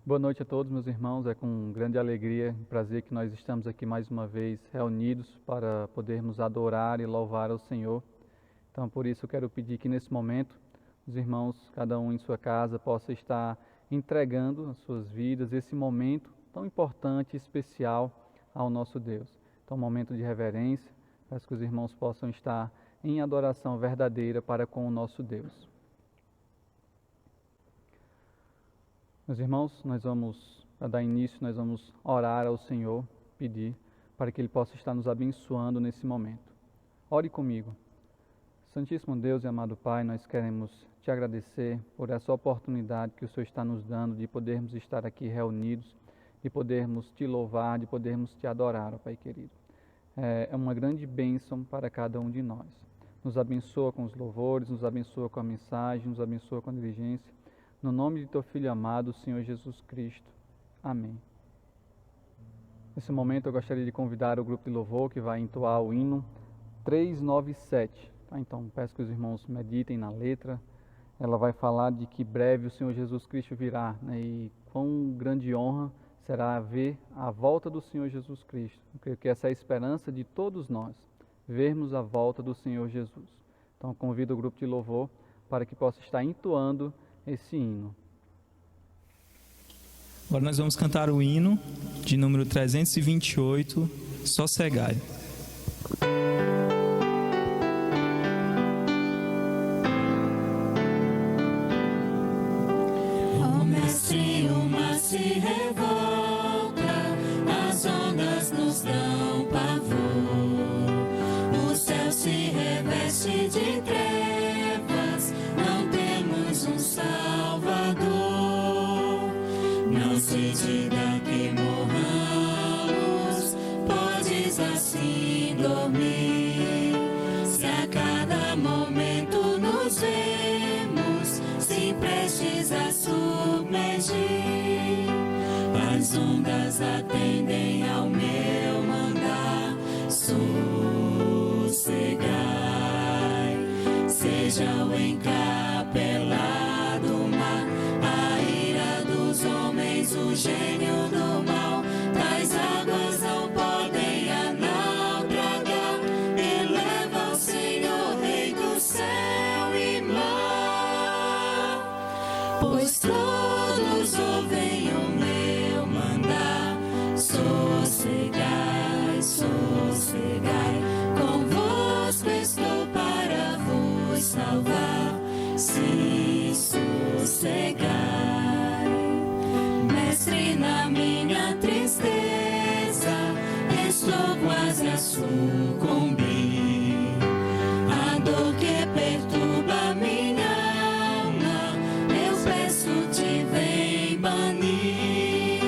Boa noite a todos, meus irmãos. É com grande alegria e prazer que nós estamos aqui mais uma vez reunidos para podermos adorar e louvar ao Senhor. Então, por isso, eu quero pedir que nesse momento os irmãos, cada um em sua casa, possa estar entregando as suas vidas, esse momento tão importante e especial ao nosso Deus. Então, um momento de reverência, peço que os irmãos possam estar em adoração verdadeira para com o nosso Deus. Meus irmãos, para dar início, nós vamos orar ao Senhor, pedir para que Ele possa estar nos abençoando nesse momento. Ore comigo. Santíssimo Deus e amado Pai, nós queremos Te agradecer por essa oportunidade que o Senhor está nos dando de podermos estar aqui reunidos, de podermos Te louvar, de podermos Te adorar, ó Pai querido. É uma grande bênção para cada um de nós. Nos abençoa com os louvores, nos abençoa com a mensagem, nos abençoa com a diligência. No nome de Teu Filho amado, Senhor Jesus Cristo. Amém. Nesse momento eu gostaria de convidar o grupo de louvor que vai entoar o hino 397. Tá? Então peço que os irmãos meditem na letra. Ela vai falar de que breve o Senhor Jesus Cristo virá, né? E quão grande honra será ver a volta do Senhor Jesus Cristo. Eu creio que essa é a esperança de todos nós, vermos a volta do Senhor Jesus. Então convido o grupo de louvor para que possa estar entoando esse hino. Agora nós vamos cantar o hino de número 328, Sossegai. O Mestre, o mar se revolta, as ondas nos dão pavor, o céu se reveste de trevas, não temos um Salvador. Não se diga que morramos, podes assim dormir. Se a cada momento nos vemos, se prestes a submergir, as ondas atendem ao meu mandar. Sossegai, seja o encapelado mar, a ira dos homens, o gênio do mal, tais águas não podem a naufragar. Eleva ao Senhor, Rei do céu e mar, pois todos ouvem o meu mandar. Sossegai, sossegai, convosco estou para vos salvar. Se sossegai, Mestre, na minha tristeza estou quase a sucumbir. A dor que perturba minha alma, eu peço-te, vem banir.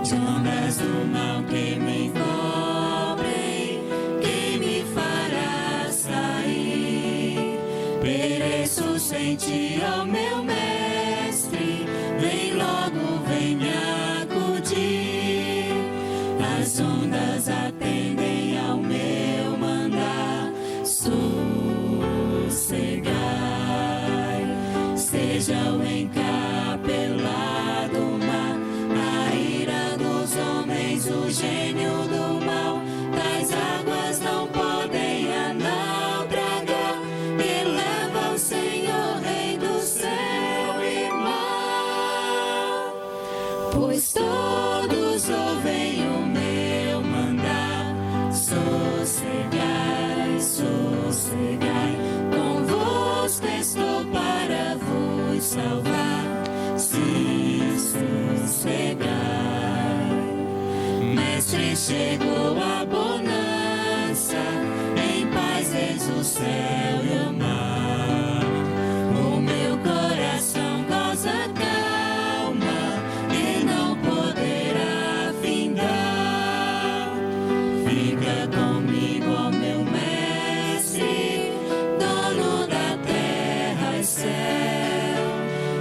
De ondas do mal que me encobrem, quem me fará sair? Pereço sem ti, ó meu Mestre, vem logo, vem me acudir. As ondas atendem ao meu mandar. Sossegai, seja o encapelado mar, a ira dos homens, o gênio do mal, tais águas não podem a naufragar. Eleva ao Senhor, Rei do céu e mar, pois todos ouvem o meu mandar. Sossegai, sossegai, convosco estou para vos salvar. Se sossegai, Mestre, chegou a bonança, em paz eis o céu e o mar. O meu coração goza calma e não poderá findar. Fica comigo, ó meu Mestre, dono da terra e céu,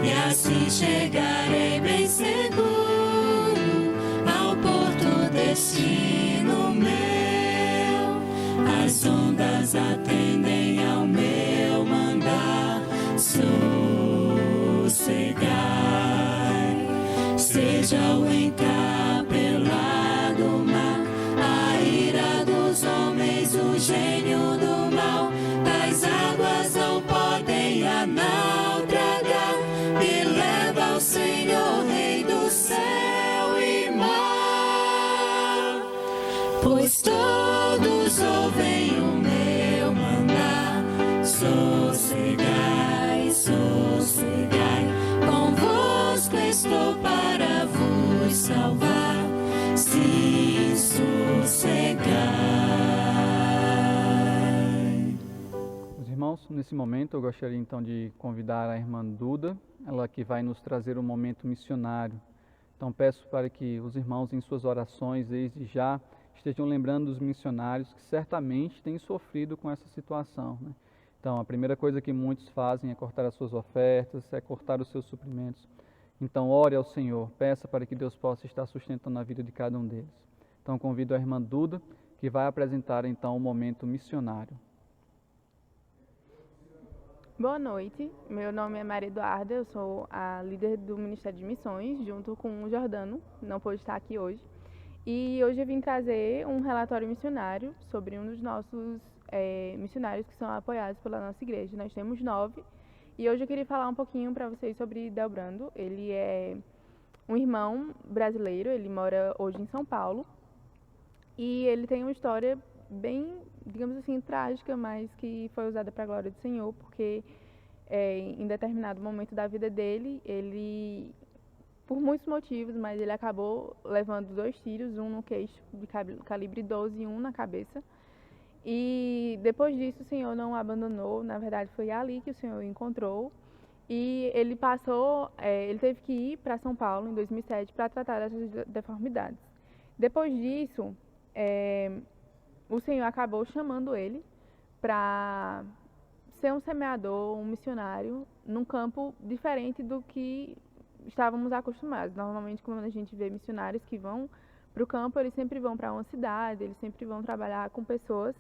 e assim chegarei bem seguro ao porto destino meu. As ondas atendem ao meu mandar. Sossegai, seja o encapelado mar, a ira dos homens, o gênio do mal, das águas não podem a naufragar, e leva ao Senhor, Rei do céu e mar, pois todos ouvem o meu mandar, sossegai, sossegai, convosco estou para vos salvar, se sossegai. Os irmãos, nesse momento eu gostaria então de convidar a irmã Duda, ela que vai nos trazer um momento missionário. Então peço para que os irmãos em suas orações desde já estejam lembrando dos missionários que certamente têm sofrido com essa situação, né? Então a primeira coisa que muitos fazem é cortar as suas ofertas, é cortar os seus suprimentos. Então ore ao Senhor, peça para que Deus possa estar sustentando a vida de cada um deles. Então convido a irmã Duda, que vai apresentar então o momento missionário. Boa noite, meu nome é Maria Eduarda, eu sou a líder do Ministério de Missões, junto com o Jordano, não pôde estar aqui hoje. E hoje eu vim trazer um relatório missionário sobre um dos nossos missionários que são apoiados pela nossa igreja. Nós temos 9, e hoje eu queria falar um pouquinho para vocês sobre Delbrando. Ele é um irmão brasileiro, ele mora hoje em São Paulo, e ele tem uma história bem, digamos assim, trágica, mas que foi usada para a glória do Senhor, porque em determinado momento da vida dele, ele, por muitos motivos, mas ele acabou levando 2 tiros, um no queixo de calibre 12 e um na cabeça. E depois disso o Senhor não o abandonou, na verdade foi ali que o Senhor o encontrou. E ele ele teve que ir para São Paulo em 2007 para tratar dessas deformidades. Depois disso, o Senhor acabou chamando ele para ser um semeador, um missionário, num campo diferente do que estávamos acostumados. Normalmente, quando a gente vê missionários que vão para o campo, eles sempre vão para uma cidade, eles sempre vão trabalhar com pessoas,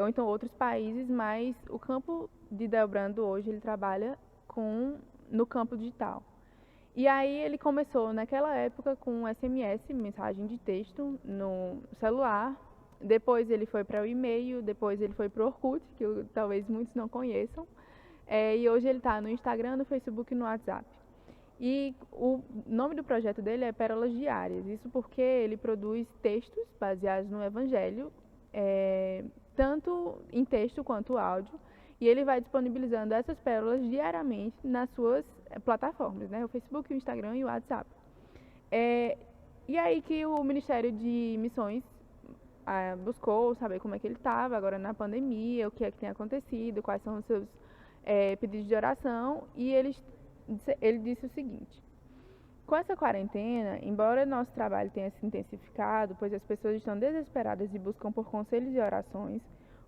ou então outros países, mas o campo de Delbrando hoje, ele trabalha no campo digital. E aí ele começou naquela época com SMS, mensagem de texto, no celular. Depois ele foi para o e-mail, depois ele foi para o Orkut, que talvez muitos não conheçam. E hoje ele está no Instagram, no Facebook e no WhatsApp. E o nome do projeto dele é Pérolas Diárias. Isso porque ele produz textos baseados no Evangelho, tanto em texto quanto áudio. E ele vai disponibilizando essas pérolas diariamente nas suas plataformas, né? O Facebook, o Instagram e o WhatsApp. E aí que o Ministério de Missões buscou saber como é que ele estava agora na pandemia, o que é que tem acontecido, quais são os seus pedidos de oração. E ele disse o seguinte: com essa quarentena, embora nosso trabalho tenha se intensificado, pois as pessoas estão desesperadas e buscam por conselhos e orações,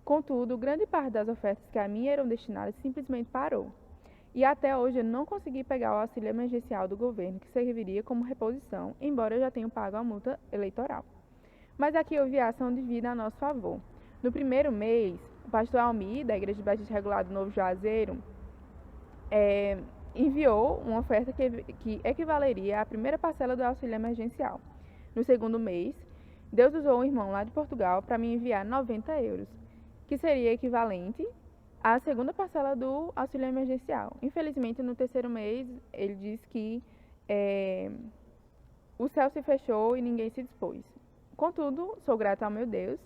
contudo, grande parte das ofertas que a mim eram destinadas simplesmente parou. E até hoje eu não consegui pegar o auxílio emergencial do governo, que serviria como reposição, embora eu já tenha pago a multa eleitoral. Mas aqui houve a ação divina a nosso favor. No primeiro mês, o pastor Almir, da Igreja Batista Regular do Novo Juazeiro, enviou uma oferta que equivaleria à primeira parcela do auxílio emergencial. No segundo mês, Deus usou um irmão lá de Portugal para me enviar 90 euros, que seria equivalente à segunda parcela do auxílio emergencial. Infelizmente, no terceiro mês, ele disse que o céu se fechou e ninguém se dispôs. Contudo, sou grata ao meu Deus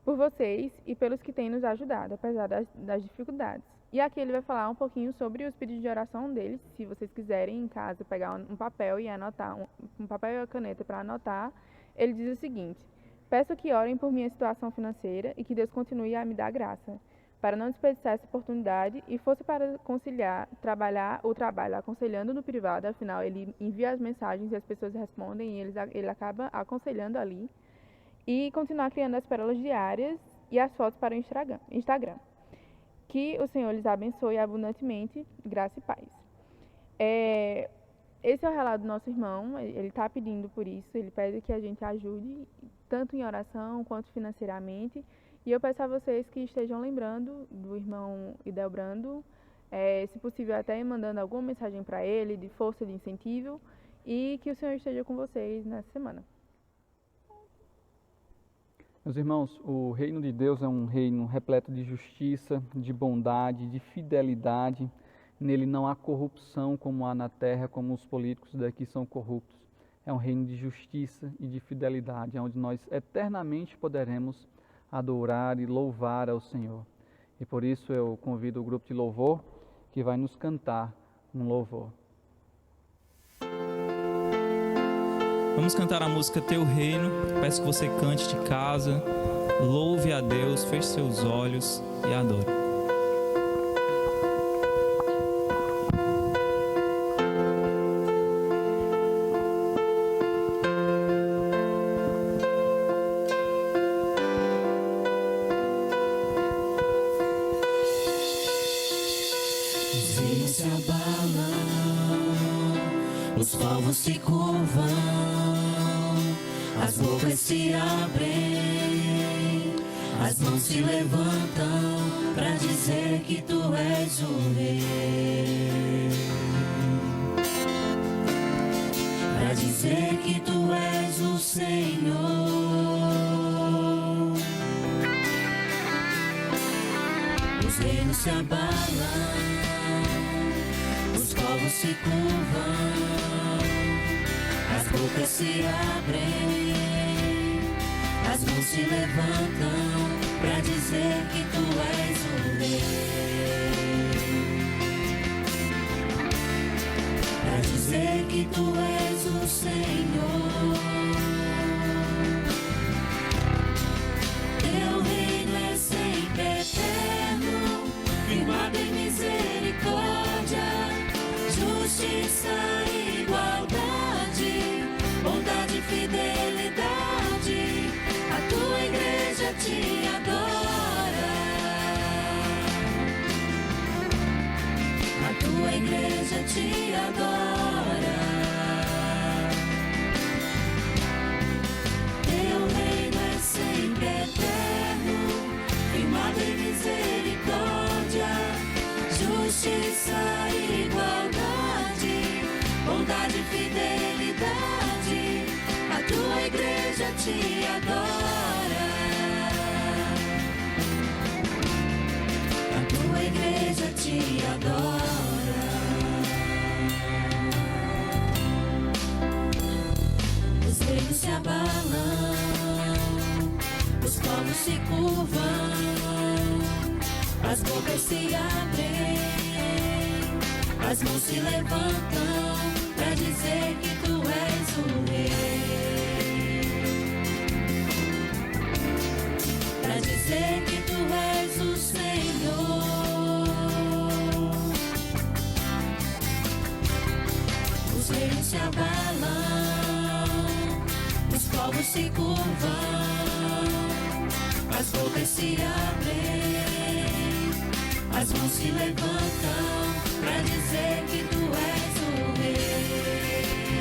por vocês e pelos que têm nos ajudado, apesar das dificuldades. E aqui ele vai falar um pouquinho sobre os pedidos de oração deles. Se vocês quiserem em casa pegar um papel e anotar, um papel e uma caneta para anotar, ele diz o seguinte: peço que orem por minha situação financeira e que Deus continue a me dar graça, para não desperdiçar essa oportunidade, e fosse para conciliar o trabalho aconselhando no privado, afinal ele envia as mensagens e as pessoas respondem e ele acaba aconselhando ali, e continuar criando as pérolas diárias e as fotos para o Instagram. Que o Senhor lhes abençoe abundantemente, graça e paz. Esse é o relato do nosso irmão, ele está pedindo por isso, ele pede que a gente ajude, tanto em oração quanto financeiramente. E eu peço a vocês que estejam lembrando do irmão Delbrando, se possível até mandando alguma mensagem para ele de força, de incentivo. e que o Senhor esteja com vocês nessa semana. Meus irmãos, o reino de Deus é um reino repleto de justiça, de bondade, de fidelidade. Nele não há corrupção como há na terra, como os políticos daqui são corruptos. É um reino de justiça e de fidelidade, onde nós eternamente poderemos adorar e louvar ao Senhor. E por isso eu convido o grupo de louvor que vai nos cantar um louvor. Vamos cantar a música Teu Reino. Peço que você cante de casa, louve a Deus, feche seus olhos e adore. Os rios se abalam, os povos se curvam, as bocas se abrem, as mãos se levantam para dizer que tu és o rei, para dizer que tu és o Senhor. Os reinos se abalam, os povos se curvam, as bocas se abrem, as mãos se levantam para dizer que tu és o rei, para dizer que tu és o Senhor. Teu reino é sempre eterno, firmado em misericórdia, justiça e igualdade, bondade e fidelidade. A tua igreja te adora, a tua igreja te adora. Teu reino é sempre eterno, firmado em misericórdia, justiça e igualdade, bondade e fidelidade. A tua igreja te adora, a tua igreja te adora. Os reinos se abalam, os povos se curvam, as bocas se abrem, as mãos se levantam para dizer que tu és o rei, para dizer que tu és o Senhor. Os reinos se abalam, os povos se curvam, as bocas se abrem, as mãos se levantam para dizer que tu és o rei,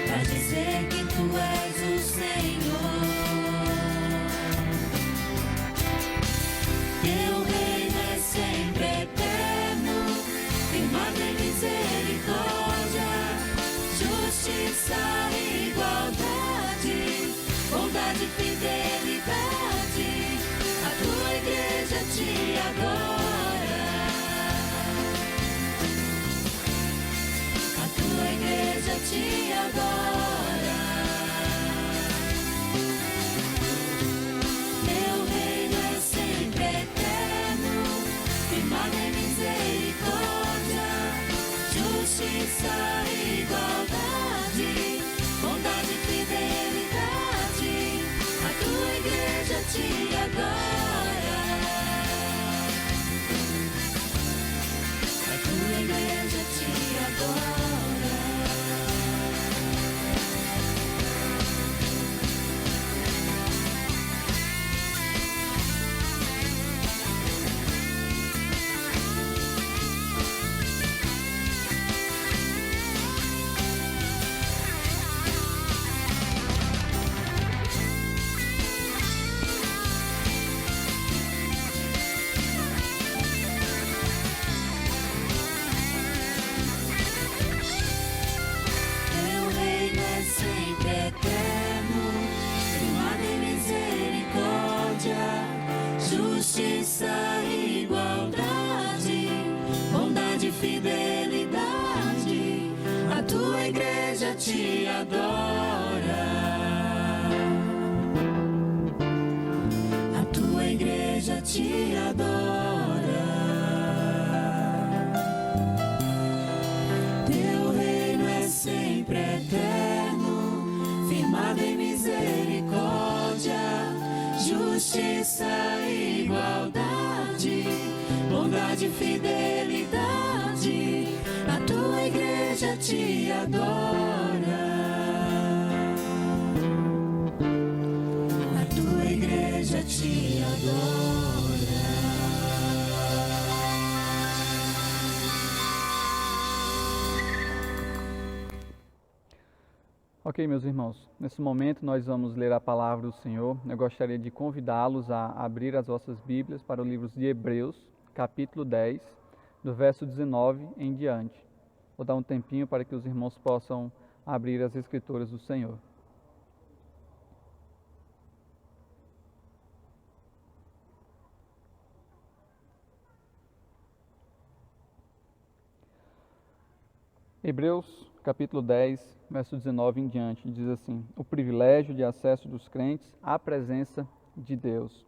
para dizer que tu és o Senhor. Teu reino é sempre eterno, firmado em misericórdia, justiça e igualdade, bondade e fidelidade. A tua igreja te adora, te adora. A tua igreja te adora. Teu reino é sempre eterno, firmado em misericórdia, justiça e igualdade, bondade e fidelidade. A tua igreja te adora. A tua igreja te adora. Ok, meus irmãos, nesse momento nós vamos ler a palavra do Senhor. Eu gostaria de convidá-los a abrir as vossas Bíblias para o livro de Hebreus, capítulo 10, do verso 19 em diante. Vou dar um tempinho para que os irmãos possam abrir as Escrituras do Senhor. Hebreus, capítulo 10, verso 19 em diante, diz assim: o privilégio de acesso dos crentes à presença de Deus.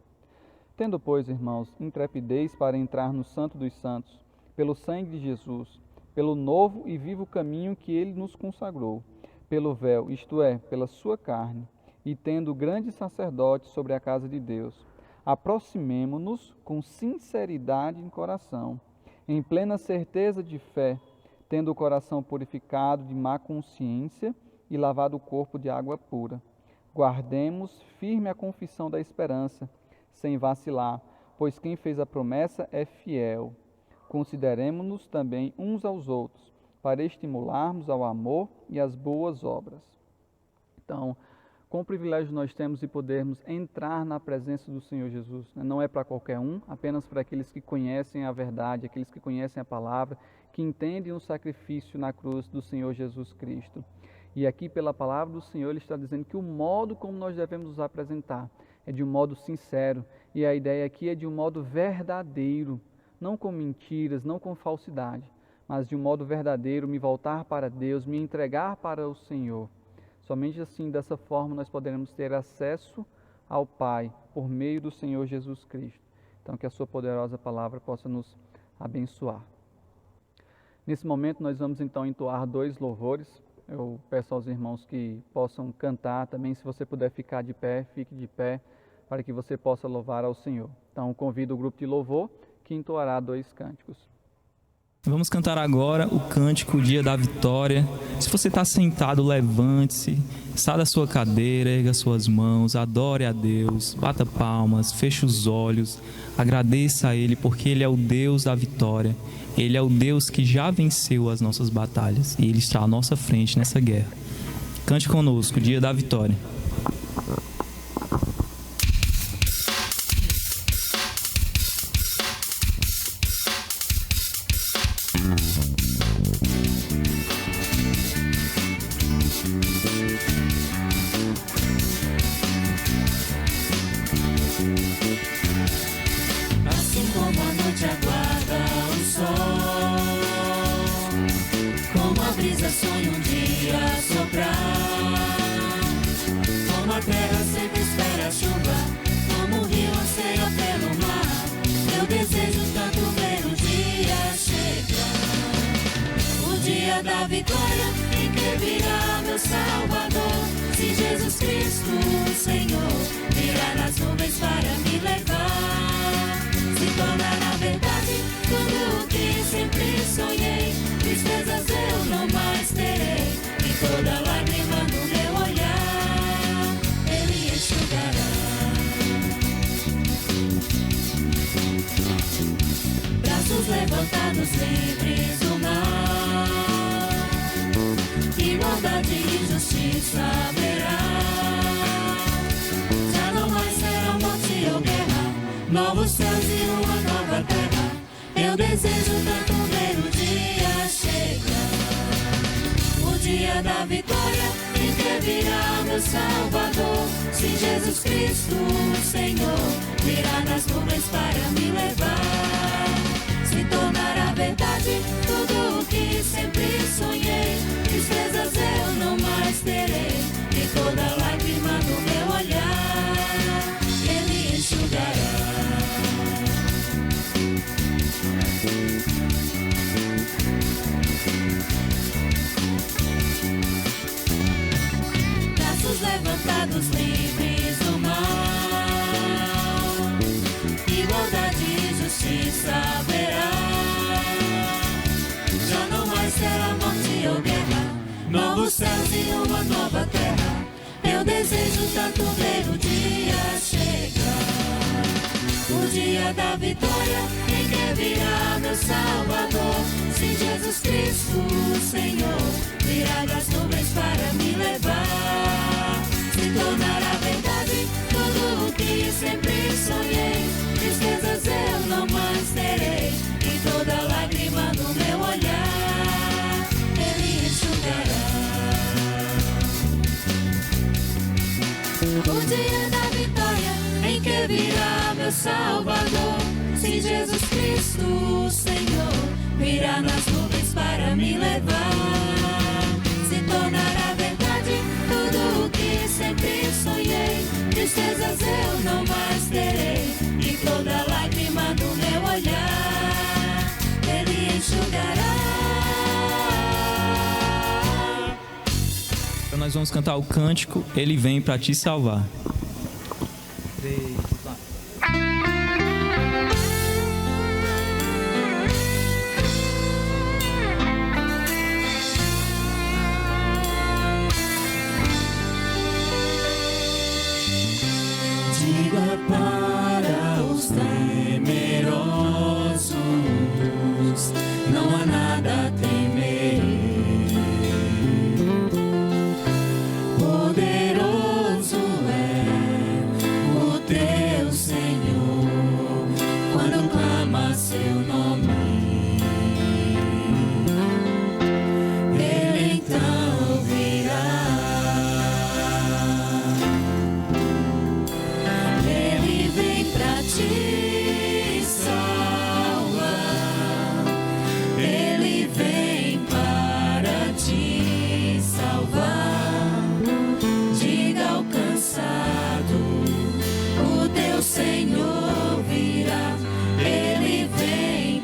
Tendo, pois, irmãos, intrepidez para entrar no Santo dos Santos, pelo sangue de Jesus, pelo novo e vivo caminho que ele nos consagrou, pelo véu, isto é, pela sua carne, e tendo grande sacerdote sobre a casa de Deus, aproximemo-nos com sinceridade em coração, em plena certeza de fé, tendo o coração purificado de má consciência e lavado o corpo de água pura. Guardemos firme a confissão da esperança, sem vacilar, pois quem fez a promessa é fiel. Consideremo-nos também uns aos outros, para estimularmos ao amor e às boas obras. Então, com o privilégio nós temos de podermos entrar na presença do Senhor Jesus. Não é para qualquer um, apenas para aqueles que conhecem a verdade, aqueles que conhecem a palavra, que entendem o sacrifício na cruz do Senhor Jesus Cristo. E aqui, pela palavra do Senhor, ele está dizendo que o modo como nós devemos nos apresentar é de um modo sincero, e a ideia aqui é de um modo verdadeiro, não com mentiras, não com falsidade, mas de um modo verdadeiro, me voltar para Deus, me entregar para o Senhor. Somente assim, dessa forma, nós poderemos ter acesso ao Pai, por meio do Senhor Jesus Cristo. Então, que a sua poderosa palavra possa nos abençoar. Nesse momento, nós vamos então entoar 2 louvores. Eu peço aos irmãos que possam cantar também. Se você puder ficar de pé, fique de pé, para que você possa louvar ao Senhor. Então, convido o grupo de louvor que entoará 2 cânticos. Vamos cantar agora o cântico Dia da Vitória. Se você está sentado, levante-se, saia da sua cadeira, erga suas mãos, adore a Deus, bata palmas, feche os olhos, agradeça a Ele, porque Ele é o Deus da vitória. Ele é o Deus que já venceu as nossas batalhas e Ele está à nossa frente nessa guerra. Cante conosco, Dia da Vitória. Assim como a noite aguarda o sol, como a brisa sonha um dia soprar, como a terra sempre espera a chuva, como o rio anseia pelo mar, eu desejo tanto ver o dia chegar, o dia da vitória em que virá meu Salvador. Se Jesus Cristo, o Senhor, virá nas nuvens para me levar, se tornará verdade tudo o que sempre sonhei. Tristezas eu não mais terei, e toda lágrima no meu olhar Ele enxugará. Braços levantados, livres do mal, igualdade e justiça haverá. Já não mais será morte ou guerra, novos céus e uma nova terra. Eu desejo tanto ver o dia chegar, o dia da vitória em que virá meu Salvador. Se Jesus Cristo, o Senhor, virá nas nuvens para me levar, se tornará verdade tudo o que sempre sonhei. Tristezas eu não mais céus e uma nova terra. Eu desejo tanto ver o dia chegar, o dia da vitória em que virá meu Salvador. Se Jesus Cristo, o Senhor, virá das nuvens para me levar, se tornará verdade tudo o que sempre sonhei. Tristezas eu não mais terei, e toda lágrima no meu olhar Ele enxugará. O dia da vitória em que virá meu Salvador. Se Jesus Cristo, o Senhor, virá nas nuvens para me levar, se tornará verdade tudo o que sempre sonhei. Tristezas eu não mais terei, e toda lágrima do meu olhar Ele enxugará. Então nós vamos cantar o cântico Ele Vem Pra Te Salvar. Diga para os temerosos, não há nada a temer. Poderoso é o teu Senhor, quando clama seu nome. Ele então virá. Ele vem pra te salvar. Ele vem para te salvar. Diga ao cansado, o teu Senhor virá. Ele vem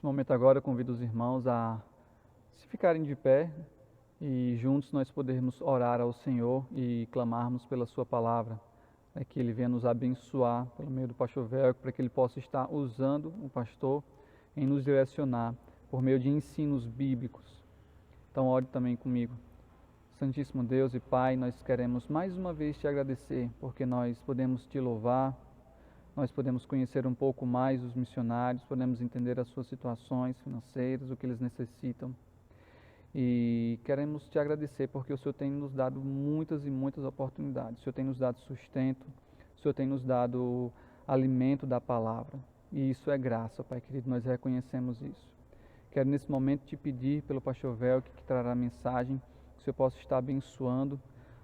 Nesse momento agora, eu convido os irmãos a se ficarem de pé e juntos nós podermos orar ao Senhor e clamarmos pela sua palavra, para que Ele venha nos abençoar pelo meio do pastor Velco, para que Ele possa estar usando o pastor em nos direcionar por meio de ensinos bíblicos. Então ore também comigo. Santíssimo Deus e Pai, nós queremos mais uma vez te agradecer, porque nós podemos te louvar, nós podemos conhecer um pouco mais os missionários, podemos entender as suas situações financeiras, o que eles necessitam. E queremos te agradecer porque o Senhor tem nos dado muitas e muitas oportunidades. O Senhor tem nos dado sustento, o Senhor tem nos dado alimento da palavra. E isso é graça, Pai querido, nós reconhecemos isso. Quero nesse momento te pedir pelo pastor Velco que trará a mensagem, que o Senhor possa estar abençoando,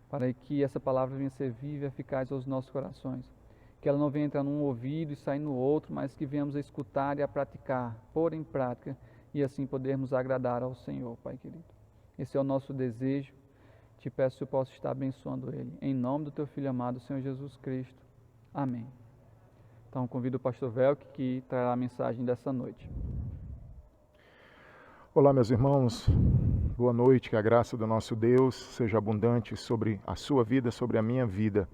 para que essa palavra venha ser viva e eficaz aos nossos corações. Que ela não venha entrar num ouvido e sair no outro, mas que venhamos a escutar e a praticar, pôr em prática, e assim podermos agradar ao Senhor, Pai querido. Esse é o nosso desejo. Te peço que eu possa estar abençoando Ele. Em nome do Teu Filho amado, Senhor Jesus Cristo. Amém. Então, convido o pastor Velco que trará a mensagem dessa noite. Olá, meus irmãos. Boa noite. Que a graça do nosso Deus seja abundante sobre a sua vida, sobre a minha vida.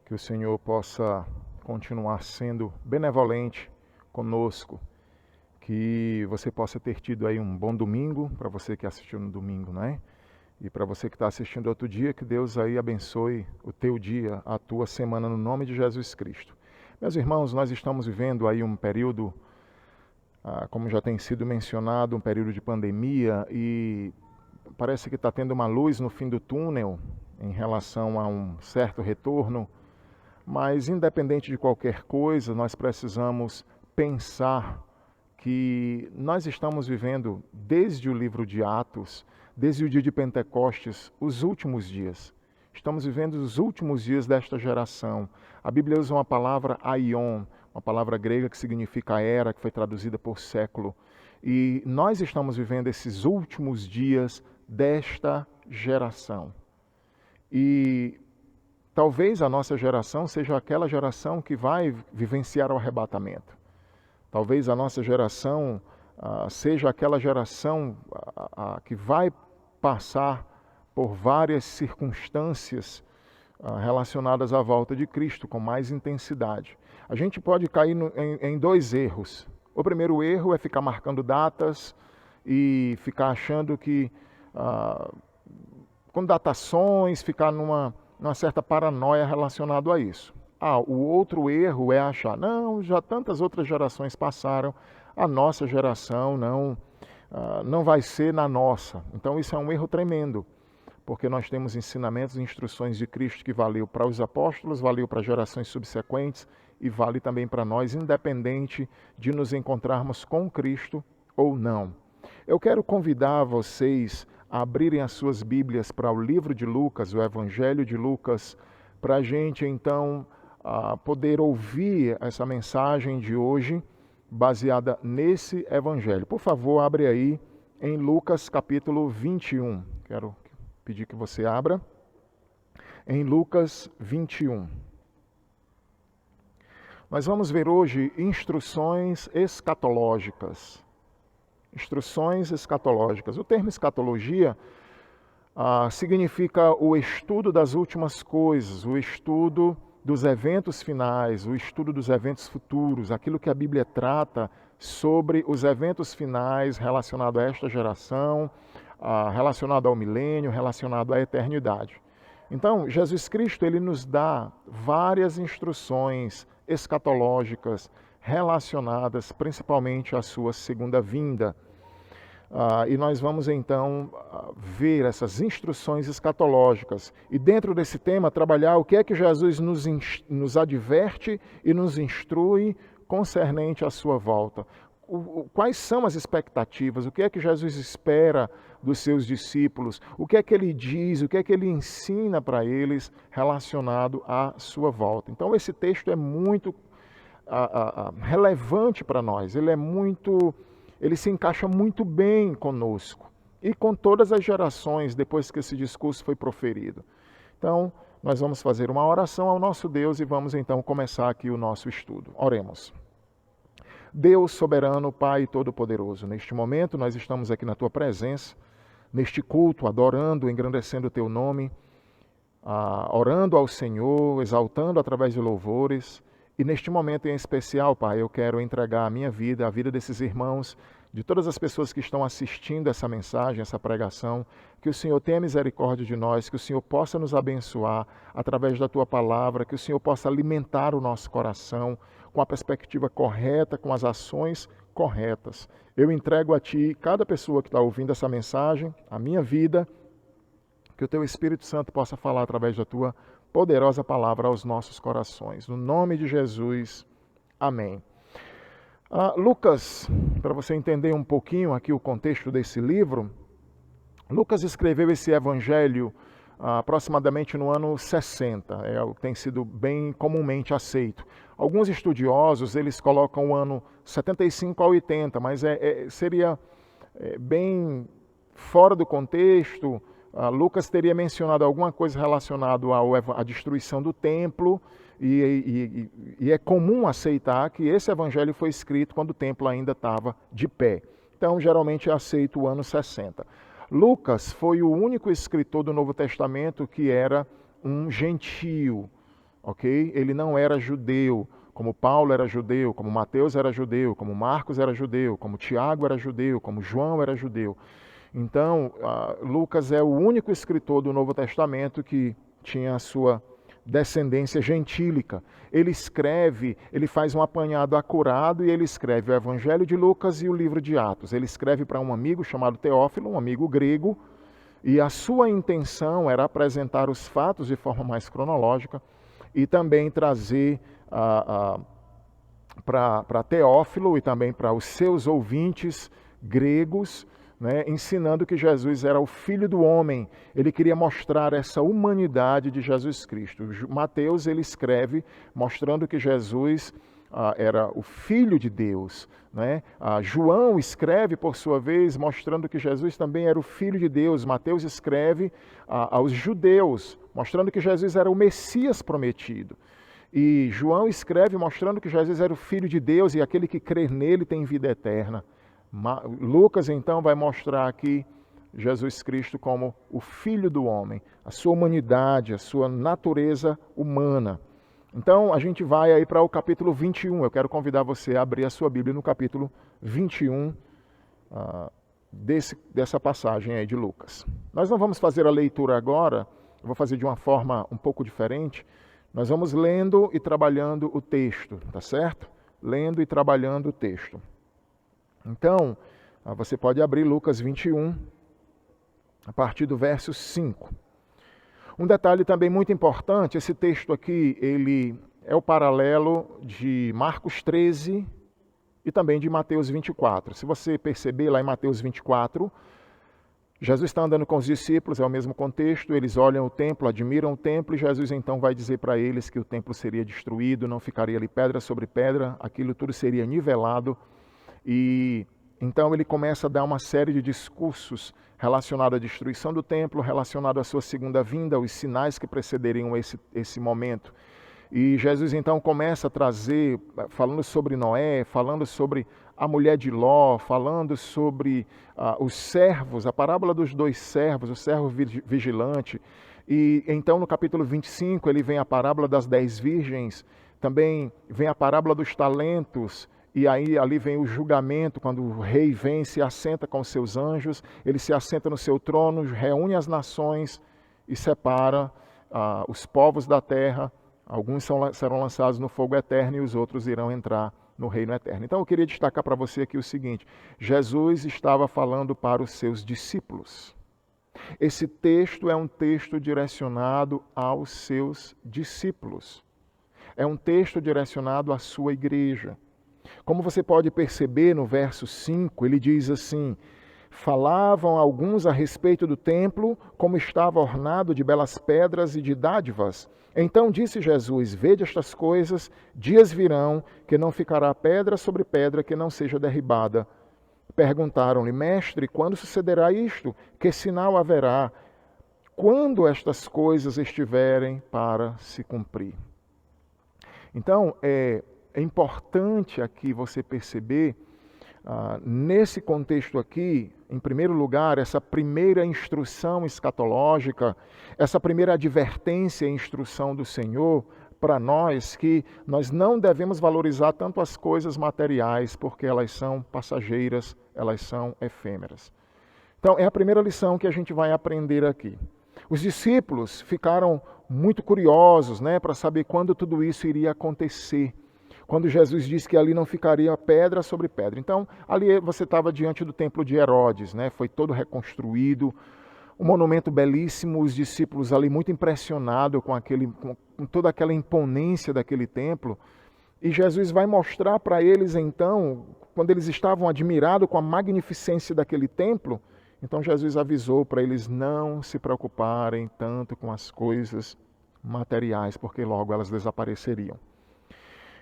Que o Senhor possa continuar sendo benevolente conosco. Que você possa ter tido aí um bom domingo, para você que assistiu no domingo, né? E para você que está assistindo outro dia, que Deus aí abençoe o teu dia, a tua semana, no nome de Jesus Cristo. Meus irmãos, nós estamos vivendo aí um período, como já tem sido mencionado, um período de pandemia, e parece que está tendo uma luz no fim do túnel em relação a um certo retorno, mas independente de qualquer coisa, nós precisamos pensar que nós estamos vivendo, desde o livro de Atos, desde o dia de Pentecostes, os últimos dias. Estamos vivendo os últimos dias desta geração. A Bíblia usa uma palavra aion, uma palavra grega que significa era, que foi traduzida por século. E nós estamos vivendo esses últimos dias desta geração. E talvez a nossa geração seja aquela geração que vai vivenciar o arrebatamento. Talvez a nossa geração seja aquela geração que vai passar por várias circunstâncias relacionadas à volta de Cristo com mais intensidade. A gente pode cair em dois erros. O primeiro erro é ficar marcando datas e ficar achando que, com datações, ficar numa certa paranoia relacionado a isso. O outro erro é achar, não, já tantas outras gerações passaram, a nossa geração não vai ser na nossa. Então isso é um erro tremendo, porque nós temos ensinamentos e instruções de Cristo que valeu para os apóstolos, valeu para gerações subsequentes e vale também para nós, independente de nos encontrarmos com Cristo ou não. Eu quero convidar vocês a abrirem as suas Bíblias para o livro de Lucas, o Evangelho de Lucas, para a gente então poder ouvir essa mensagem de hoje baseada nesse Evangelho. Por favor, abre aí em Lucas capítulo 21. Quero pedir que você abra. Em Lucas 21. Nós vamos ver hoje instruções escatológicas. Instruções escatológicas. O termo escatologia significa o estudo das últimas coisas, o estudo dos eventos finais, o estudo dos eventos futuros, aquilo que a Bíblia trata sobre os eventos finais relacionados a esta geração, relacionado ao milênio, relacionado à eternidade. Então, Jesus Cristo ele nos dá várias instruções escatológicas relacionadas principalmente à sua segunda vinda. E nós vamos então ver essas instruções escatológicas e dentro desse tema trabalhar o que é que Jesus nos adverte e nos instrui concernente à sua volta. Quais são as expectativas, o que é que Jesus espera dos seus discípulos, o que é que ele diz, o que é que ele ensina para eles relacionado à sua volta. Então esse texto é muito relevante para nós, ele se encaixa muito bem conosco e com todas as gerações depois que esse discurso foi proferido. Então, nós vamos fazer uma oração ao nosso Deus e vamos então começar aqui o nosso estudo. Oremos. Deus soberano, Pai todo-poderoso, neste momento nós estamos aqui na Tua presença, neste culto, adorando, engrandecendo o Teu nome, orando ao Senhor, exaltando através de louvores. E neste momento em especial, Pai, eu quero entregar a minha vida, a vida desses irmãos, de todas as pessoas que estão assistindo essa mensagem, essa pregação, que o Senhor tenha misericórdia de nós, que o Senhor possa nos abençoar através da Tua palavra, que o Senhor possa alimentar o nosso coração com a perspectiva correta, com as ações corretas. Eu entrego a Ti cada pessoa que está ouvindo essa mensagem, a minha vida, que o Teu Espírito Santo possa falar através da Tua poderosa palavra aos nossos corações. No nome de Jesus, amém. Lucas, para você entender um pouquinho aqui o contexto desse livro, Lucas escreveu esse evangelho aproximadamente no ano 60, tem sido bem comumente aceito. Alguns estudiosos, eles colocam o ano 75 a 80, mas seria bem fora do contexto. Lucas teria mencionado alguma coisa relacionada à destruição do templo, e é comum aceitar que esse evangelho foi escrito quando o templo ainda estava de pé. Então, geralmente é aceito o ano 60. Lucas foi o único escritor do Novo Testamento que era um gentio, ok? Ele não era judeu, como Paulo era judeu, como Mateus era judeu, como Marcos era judeu, como Tiago era judeu, como João era judeu. Então, Lucas é o único escritor do Novo Testamento que tinha a sua descendência gentílica. Ele faz um apanhado acurado e ele escreve o Evangelho de Lucas e o livro de Atos. Ele escreve para um amigo chamado Teófilo, um amigo grego, e a sua intenção era apresentar os fatos de forma mais cronológica e também trazer para Teófilo e também para os seus ouvintes gregos, ensinando que Jesus era o Filho do Homem. Ele queria mostrar essa humanidade de Jesus Cristo. Mateus, ele escreve mostrando que Jesus era o Filho de Deus. João escreve, por sua vez, mostrando que Jesus também era o Filho de Deus. Mateus escreve aos judeus, mostrando que Jesus era o Messias prometido. E João escreve mostrando que Jesus era o Filho de Deus e aquele que crer nele tem vida eterna. Lucas, então, vai mostrar aqui Jesus Cristo como o Filho do Homem, a sua humanidade, a sua natureza humana. Então, a gente vai aí para o capítulo 21. Eu quero convidar você a abrir a sua Bíblia no capítulo 21 dessa passagem aí de Lucas. Nós não vamos fazer a leitura agora, eu vou fazer de uma forma um pouco diferente. Nós vamos lendo e trabalhando o texto, tá certo? Lendo e trabalhando o texto. Então, você pode abrir Lucas 21, a partir do verso 5. Um detalhe também muito importante, esse texto aqui, ele é o paralelo de Marcos 13 e também de Mateus 24. Se você perceber lá em Mateus 24, Jesus está andando com os discípulos, é o mesmo contexto, eles olham o templo, admiram o templo, e Jesus então vai dizer para eles que o templo seria destruído, não ficaria ali pedra sobre pedra, aquilo tudo seria nivelado. E então ele começa a dar uma série de discursos relacionados à destruição do templo, relacionado à sua segunda vinda, os sinais que precederiam esse momento. E Jesus então começa a trazer, falando sobre Noé, falando sobre a mulher de Ló, falando sobre os servos, a parábola dos dois servos, o servo vigilante. E então no capítulo 25 ele vem a parábola das 10 virgens, também vem a parábola dos talentos. E aí ali vem o julgamento, quando o rei vem, se assenta com os seus anjos, ele se assenta no seu trono, reúne as nações e separa os povos da terra. Alguns serão lançados no fogo eterno e os outros irão entrar no reino eterno. Então eu queria destacar para você aqui o seguinte: Jesus estava falando para os seus discípulos. Esse texto é um texto direcionado aos seus discípulos. É um texto direcionado à sua igreja. Como você pode perceber no verso 5, ele diz assim: falavam alguns a respeito do templo, como estava ornado de belas pedras e de dádivas. Então disse Jesus: vede estas coisas, dias virão que não ficará pedra sobre pedra que não seja derribada. Perguntaram-lhe: mestre, quando sucederá isto? Que sinal haverá? Quando estas coisas estiverem para se cumprir? Então, é importante aqui você perceber, nesse contexto aqui, em primeiro lugar, essa primeira instrução escatológica, essa primeira advertência e instrução do Senhor para nós, que nós não devemos valorizar tanto as coisas materiais, porque elas são passageiras, elas são efêmeras. Então, é a primeira lição que a gente vai aprender aqui. Os discípulos ficaram muito curiosos, para saber quando tudo isso iria acontecer. Quando Jesus disse que ali não ficaria pedra sobre pedra. Então, ali você estava diante do templo de Herodes, foi todo reconstruído, um monumento belíssimo, os discípulos ali muito impressionados com toda aquela imponência daquele templo. E Jesus vai mostrar para eles então, quando eles estavam admirados com a magnificência daquele templo, então Jesus avisou para eles não se preocuparem tanto com as coisas materiais, porque logo elas desapareceriam.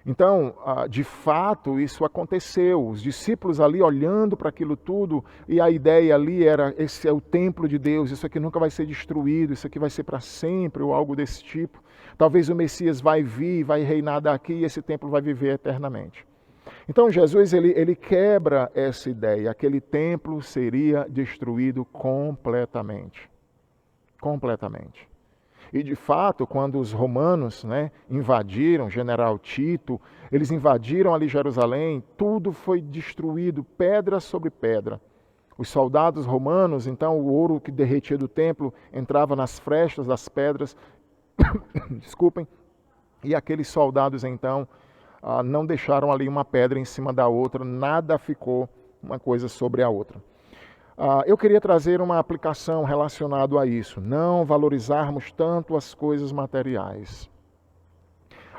Então, de fato, isso aconteceu. Os discípulos ali olhando para aquilo tudo, e a ideia ali era, esse é o templo de Deus, isso aqui nunca vai ser destruído, isso aqui vai ser para sempre, ou algo desse tipo. Talvez o Messias vai vir, vai reinar daqui, e esse templo vai viver eternamente. Então Jesus ele quebra essa ideia, aquele templo seria destruído completamente. Completamente. E de fato, quando os romanos invadiram, general Tito, eles invadiram ali Jerusalém, tudo foi destruído, pedra sobre pedra. Os soldados romanos, então o ouro que derretia do templo entrava nas frestas das pedras, desculpem, e aqueles soldados então não deixaram ali uma pedra em cima da outra, nada ficou uma coisa sobre a outra. Eu queria trazer uma aplicação relacionada a isso, não valorizarmos tanto as coisas materiais.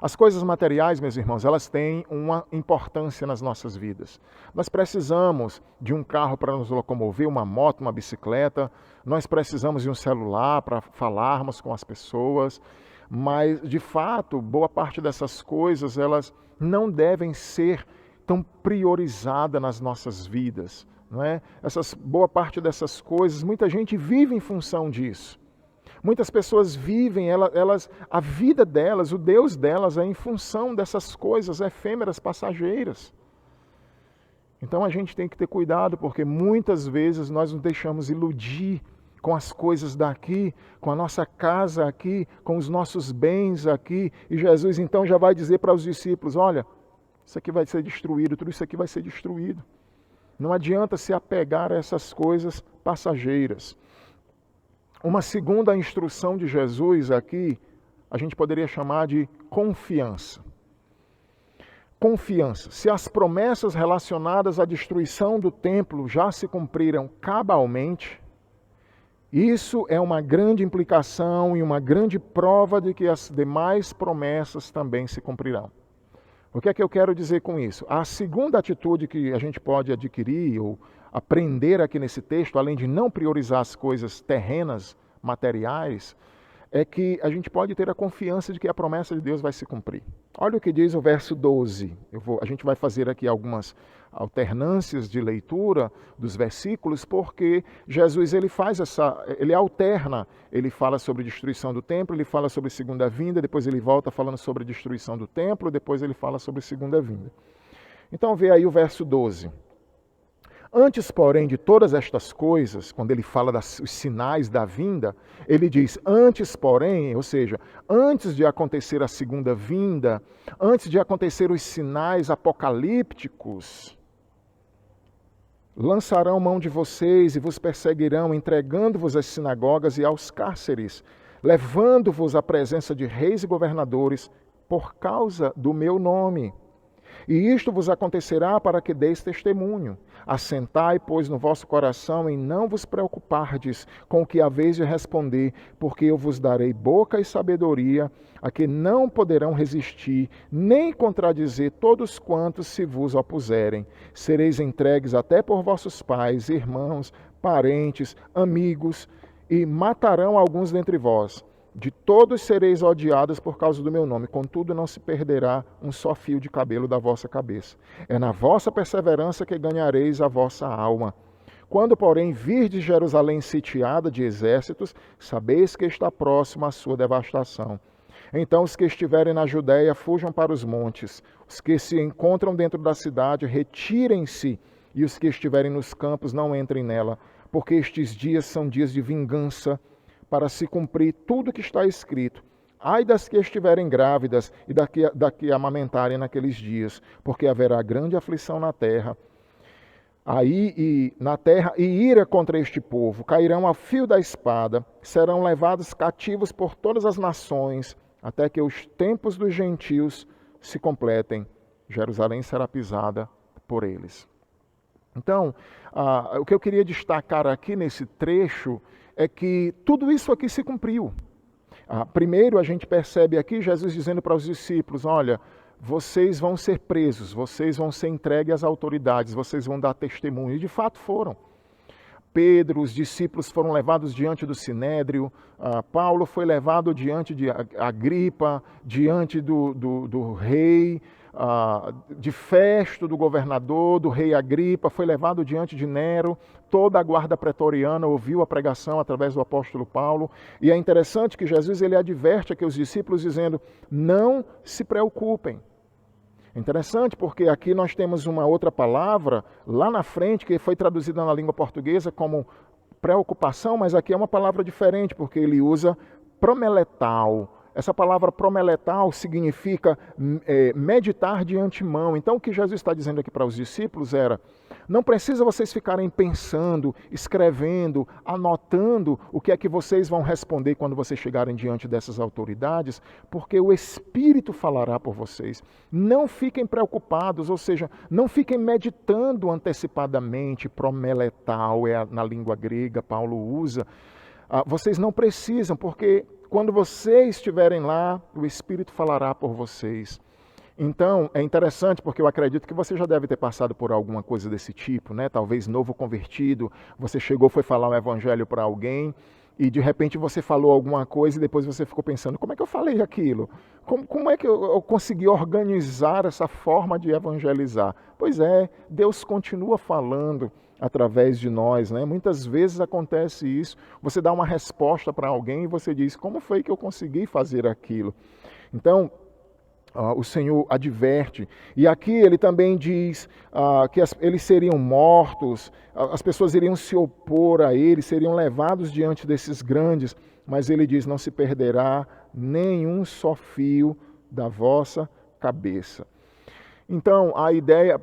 As coisas materiais, meus irmãos, elas têm uma importância nas nossas vidas. Nós precisamos de um carro para nos locomover, uma moto, uma bicicleta, nós precisamos de um celular para falarmos com as pessoas, mas, de fato, boa parte dessas coisas, elas não devem ser tão priorizadas nas nossas vidas. Boa parte dessas coisas, muita gente vive em função disso. Muitas pessoas vivem, a vida delas, o Deus delas é em função dessas coisas efêmeras, passageiras. Então a gente tem que ter cuidado, porque muitas vezes nós nos deixamos iludir com as coisas daqui, com a nossa casa aqui, com os nossos bens aqui. E Jesus então já vai dizer para os discípulos, olha, isso aqui vai ser destruído, tudo isso aqui vai ser destruído. Não adianta se apegar a essas coisas passageiras. Uma segunda instrução de Jesus aqui, a gente poderia chamar de confiança. Confiança. Se as promessas relacionadas à destruição do templo já se cumpriram cabalmente, isso é uma grande implicação e uma grande prova de que as demais promessas também se cumprirão. O que é que eu quero dizer com isso? A segunda atitude que a gente pode adquirir ou aprender aqui nesse texto, além de não priorizar as coisas terrenas, materiais, é que a gente pode ter a confiança de que a promessa de Deus vai se cumprir. Olha o que diz o verso 12. A gente vai fazer aqui algumas alternâncias de leitura dos versículos, porque Jesus ele alterna, ele fala sobre destruição do templo, ele fala sobre segunda vinda, depois ele volta falando sobre destruição do templo, depois ele fala sobre segunda vinda. Então vê aí o verso 12. Antes, porém, de todas estas coisas, quando ele fala dos sinais da vinda, ele diz, antes, porém, ou seja, antes de acontecer a segunda vinda, antes de acontecer os sinais apocalípticos, lançarão mão de vocês e vos perseguirão, entregando-vos às sinagogas e aos cárceres, levando-vos à presença de reis e governadores por causa do meu nome. E isto vos acontecerá para que deis testemunho. Assentai, pois, no vosso coração em não vos preocupardes com o que haveis de responder, porque eu vos darei boca e sabedoria, a que não poderão resistir, nem contradizer todos quantos se vos opuserem. Sereis entregues até por vossos pais, irmãos, parentes, amigos, e matarão alguns dentre vós. De todos sereis odiados por causa do meu nome, contudo não se perderá um só fio de cabelo da vossa cabeça. É na vossa perseverança que ganhareis a vossa alma. Quando, porém, virdes Jerusalém sitiada de exércitos, sabeis que está próxima a sua devastação. Então os que estiverem na Judéia fujam para os montes, os que se encontram dentro da cidade retirem-se, e os que estiverem nos campos não entrem nela, porque estes dias são dias de vingança, para se cumprir tudo que está escrito. Ai das que estiverem grávidas e daqui amamentarem naqueles dias, porque haverá grande aflição na terra. Na terra e ira contra este povo, cairão ao fio da espada, serão levados cativos por todas as nações, até que os tempos dos gentios se completem. Jerusalém será pisada por eles. Então, o que eu queria destacar aqui nesse trecho é que tudo isso aqui se cumpriu. Primeiro, a gente percebe aqui Jesus dizendo para os discípulos, olha, vocês vão ser presos, vocês vão ser entregues às autoridades, vocês vão dar testemunho. E de fato foram. Pedro, os discípulos foram levados diante do Sinédrio, Paulo foi levado diante de Agripa, diante do rei, de Festo, do governador, do rei Agripa, foi levado diante de Nero. Toda a guarda pretoriana ouviu a pregação através do apóstolo Paulo. E é interessante que Jesus ele adverte aqui os discípulos dizendo, não se preocupem. É interessante porque aqui nós temos uma outra palavra lá na frente que foi traduzida na língua portuguesa como preocupação, mas aqui é uma palavra diferente porque ele usa promeletal. Essa palavra promeletal significa meditar de antemão. Então o que Jesus está dizendo aqui para os discípulos era, não precisa vocês ficarem pensando, escrevendo, anotando o que é que vocês vão responder quando vocês chegarem diante dessas autoridades, porque o Espírito falará por vocês. Não fiquem preocupados, ou seja, não fiquem meditando antecipadamente, promeletal, na língua grega, Paulo usa. Vocês não precisam, porque quando vocês estiverem lá, o Espírito falará por vocês. Então, é interessante porque eu acredito que você já deve ter passado por alguma coisa desse tipo, né? Talvez novo convertido, você chegou, foi falar o evangelho para alguém e de repente você falou alguma coisa e depois você ficou pensando, como é que eu falei aquilo? Como é que eu consegui organizar essa forma de evangelizar? Pois é, Deus continua falando através de nós, né? Muitas vezes acontece isso, você dá uma resposta para alguém e você diz, como foi que eu consegui fazer aquilo? Então, o Senhor adverte, e aqui ele também diz que eles seriam mortos, as pessoas iriam se opor a ele, seriam levados diante desses grandes, mas ele diz, não se perderá nenhum só fio da vossa cabeça. Então, a ideia,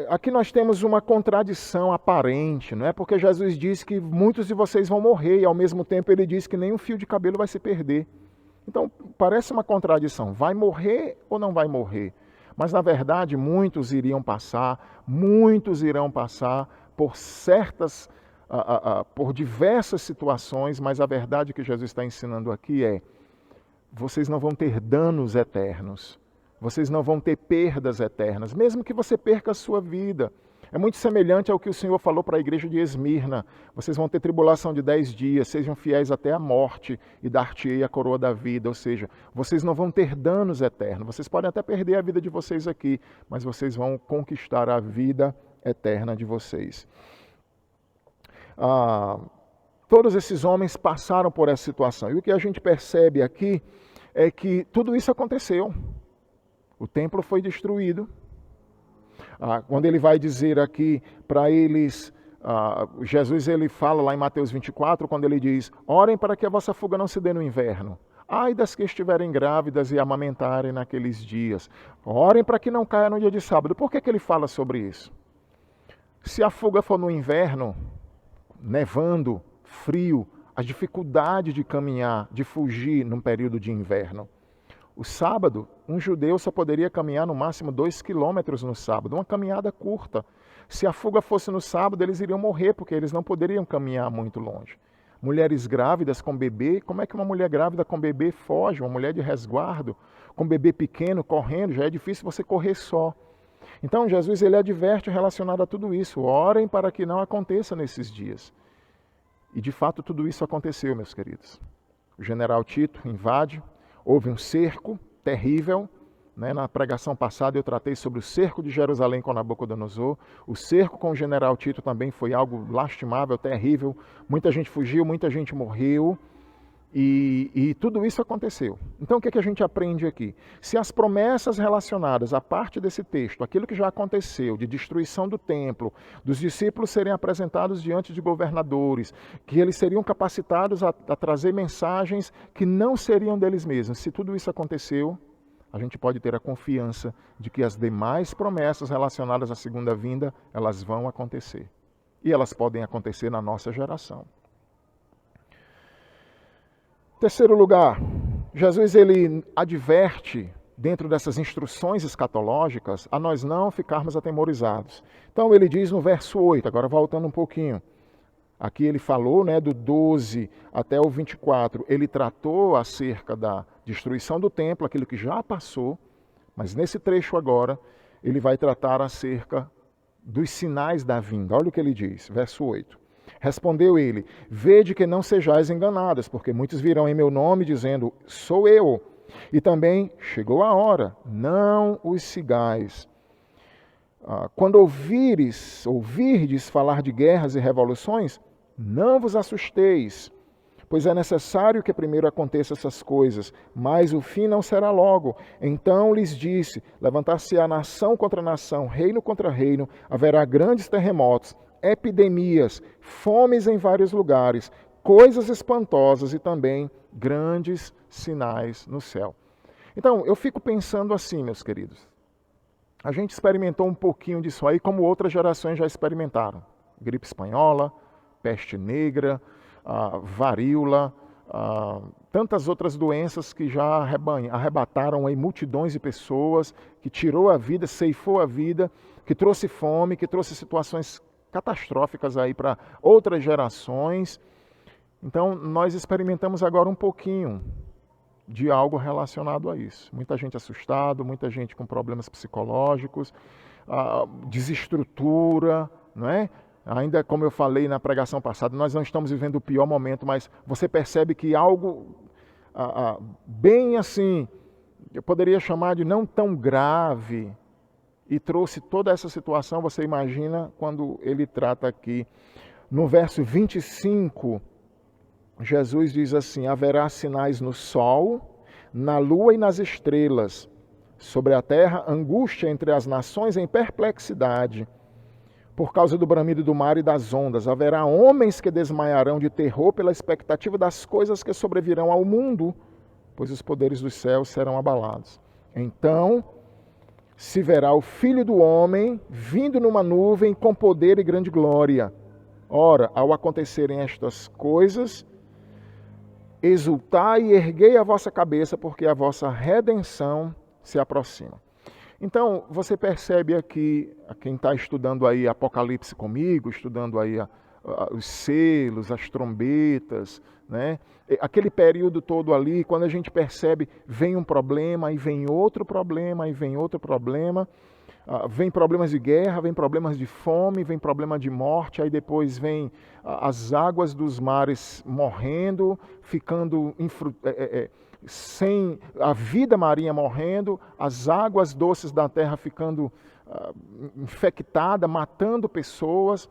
aqui nós temos uma contradição aparente, não é? Porque Jesus diz que muitos de vocês vão morrer, e ao mesmo tempo ele diz que nenhum fio de cabelo vai se perder. Então, parece uma contradição. Vai morrer ou não vai morrer? Mas, na verdade, muitos irão passar por por diversas situações, mas a verdade que Jesus está ensinando aqui é, vocês não vão ter danos eternos, vocês não vão ter perdas eternas, mesmo que você perca a sua vida. É muito semelhante ao que o Senhor falou para a igreja de Esmirna. Vocês vão ter tribulação de 10 dias, sejam fiéis até a morte e dar-te-ei a coroa da vida. Ou seja, vocês não vão ter danos eternos. Vocês podem até perder a vida de vocês aqui, mas vocês vão conquistar a vida eterna de vocês. Todos esses homens passaram por essa situação. E o que a gente percebe aqui é que tudo isso aconteceu. O templo foi destruído. Quando ele vai dizer aqui para eles, Jesus ele fala lá em Mateus 24, quando ele diz, orem para que a vossa fuga não se dê no inverno. Ai das que estiverem grávidas e amamentarem naqueles dias. Orem para que não caia no dia de sábado. Por que ele fala sobre isso? Se a fuga for no inverno, nevando, frio, a dificuldade de caminhar, de fugir num período de inverno. O sábado, um judeu só poderia caminhar no máximo 2 quilômetros no sábado, uma caminhada curta. Se a fuga fosse no sábado, eles iriam morrer, porque eles não poderiam caminhar muito longe. Mulheres grávidas com bebê, como é que uma mulher grávida com bebê foge? Uma mulher de resguardo, com bebê pequeno, correndo, já é difícil você correr só. Então Jesus ele adverte relacionado a tudo isso, orem para que não aconteça nesses dias. E de fato tudo isso aconteceu, meus queridos. O general Tito invade, houve um cerco terrível, né? Na pregação passada eu tratei sobre o cerco de Jerusalém com Nabucodonosor. O cerco com o general Tito também foi algo lastimável, terrível. Muita gente fugiu, muita gente morreu. E tudo isso aconteceu. Então o que a gente aprende aqui? Se as promessas relacionadas à parte desse texto, aquilo que já aconteceu, de destruição do templo, dos discípulos serem apresentados diante de governadores, que eles seriam capacitados a trazer mensagens que não seriam deles mesmos, se tudo isso aconteceu, a gente pode ter a confiança de que as demais promessas relacionadas à segunda vinda, elas vão acontecer. E elas podem acontecer na nossa geração. Terceiro lugar, Jesus ele adverte, dentro dessas instruções escatológicas, a nós não ficarmos atemorizados. Então ele diz no verso 8, agora voltando um pouquinho, aqui ele falou do 12 até o 24, ele tratou acerca da destruição do templo, aquilo que já passou, mas nesse trecho agora, ele vai tratar acerca dos sinais da vinda. Olha o que ele diz, verso 8. Respondeu ele, vede que não sejais enganadas, porque muitos virão em meu nome dizendo, sou eu. E também chegou a hora, não os sigais. Quando ouvirdes falar de guerras e revoluções, não vos assusteis, pois é necessário que primeiro aconteçam essas coisas, mas o fim não será logo. Então lhes disse, levantar-se-á nação contra nação, reino contra reino, haverá grandes terremotos, epidemias, fomes em vários lugares, coisas espantosas e também grandes sinais no céu. Então, eu fico pensando assim, meus queridos. A gente experimentou um pouquinho disso aí, como outras gerações já experimentaram. Gripe espanhola, peste negra, varíola, tantas outras doenças que já arrebataram aí multidões de pessoas, que tirou a vida, ceifou a vida, que trouxe fome, que trouxe situações catastróficas aí para outras gerações. Então, nós experimentamos agora um pouquinho de algo relacionado a isso. Muita gente assustada, muita gente com problemas psicológicos, desestrutura, não é? Ainda como eu falei na pregação passada, nós não estamos vivendo o pior momento, mas você percebe que algo bem assim, eu poderia chamar de não tão grave, e trouxe toda essa situação. Você imagina quando ele trata aqui, no verso 25, Jesus diz assim, haverá sinais no sol, na lua e nas estrelas, sobre a terra angústia entre as nações em perplexidade, por causa do bramido do mar e das ondas, haverá homens que desmaiarão de terror pela expectativa das coisas que sobrevirão ao mundo, pois os poderes dos céus serão abalados. Então se verá o Filho do Homem vindo numa nuvem com poder e grande glória. Ora, ao acontecerem estas coisas, exultai e erguei a vossa cabeça, porque a vossa redenção se aproxima. Então, você percebe aqui, quem está estudando aí Apocalipse comigo, estudando aí os selos, as trombetas, né? Aquele período todo ali, quando a gente percebe, vem um problema, e vem outro problema, e vem outro problema, vem problemas de guerra, vem problemas de fome, vem problema de morte, aí depois vem as águas dos mares morrendo, ficando sem a vida marinha morrendo, as águas doces da terra ficando infectada, matando pessoas,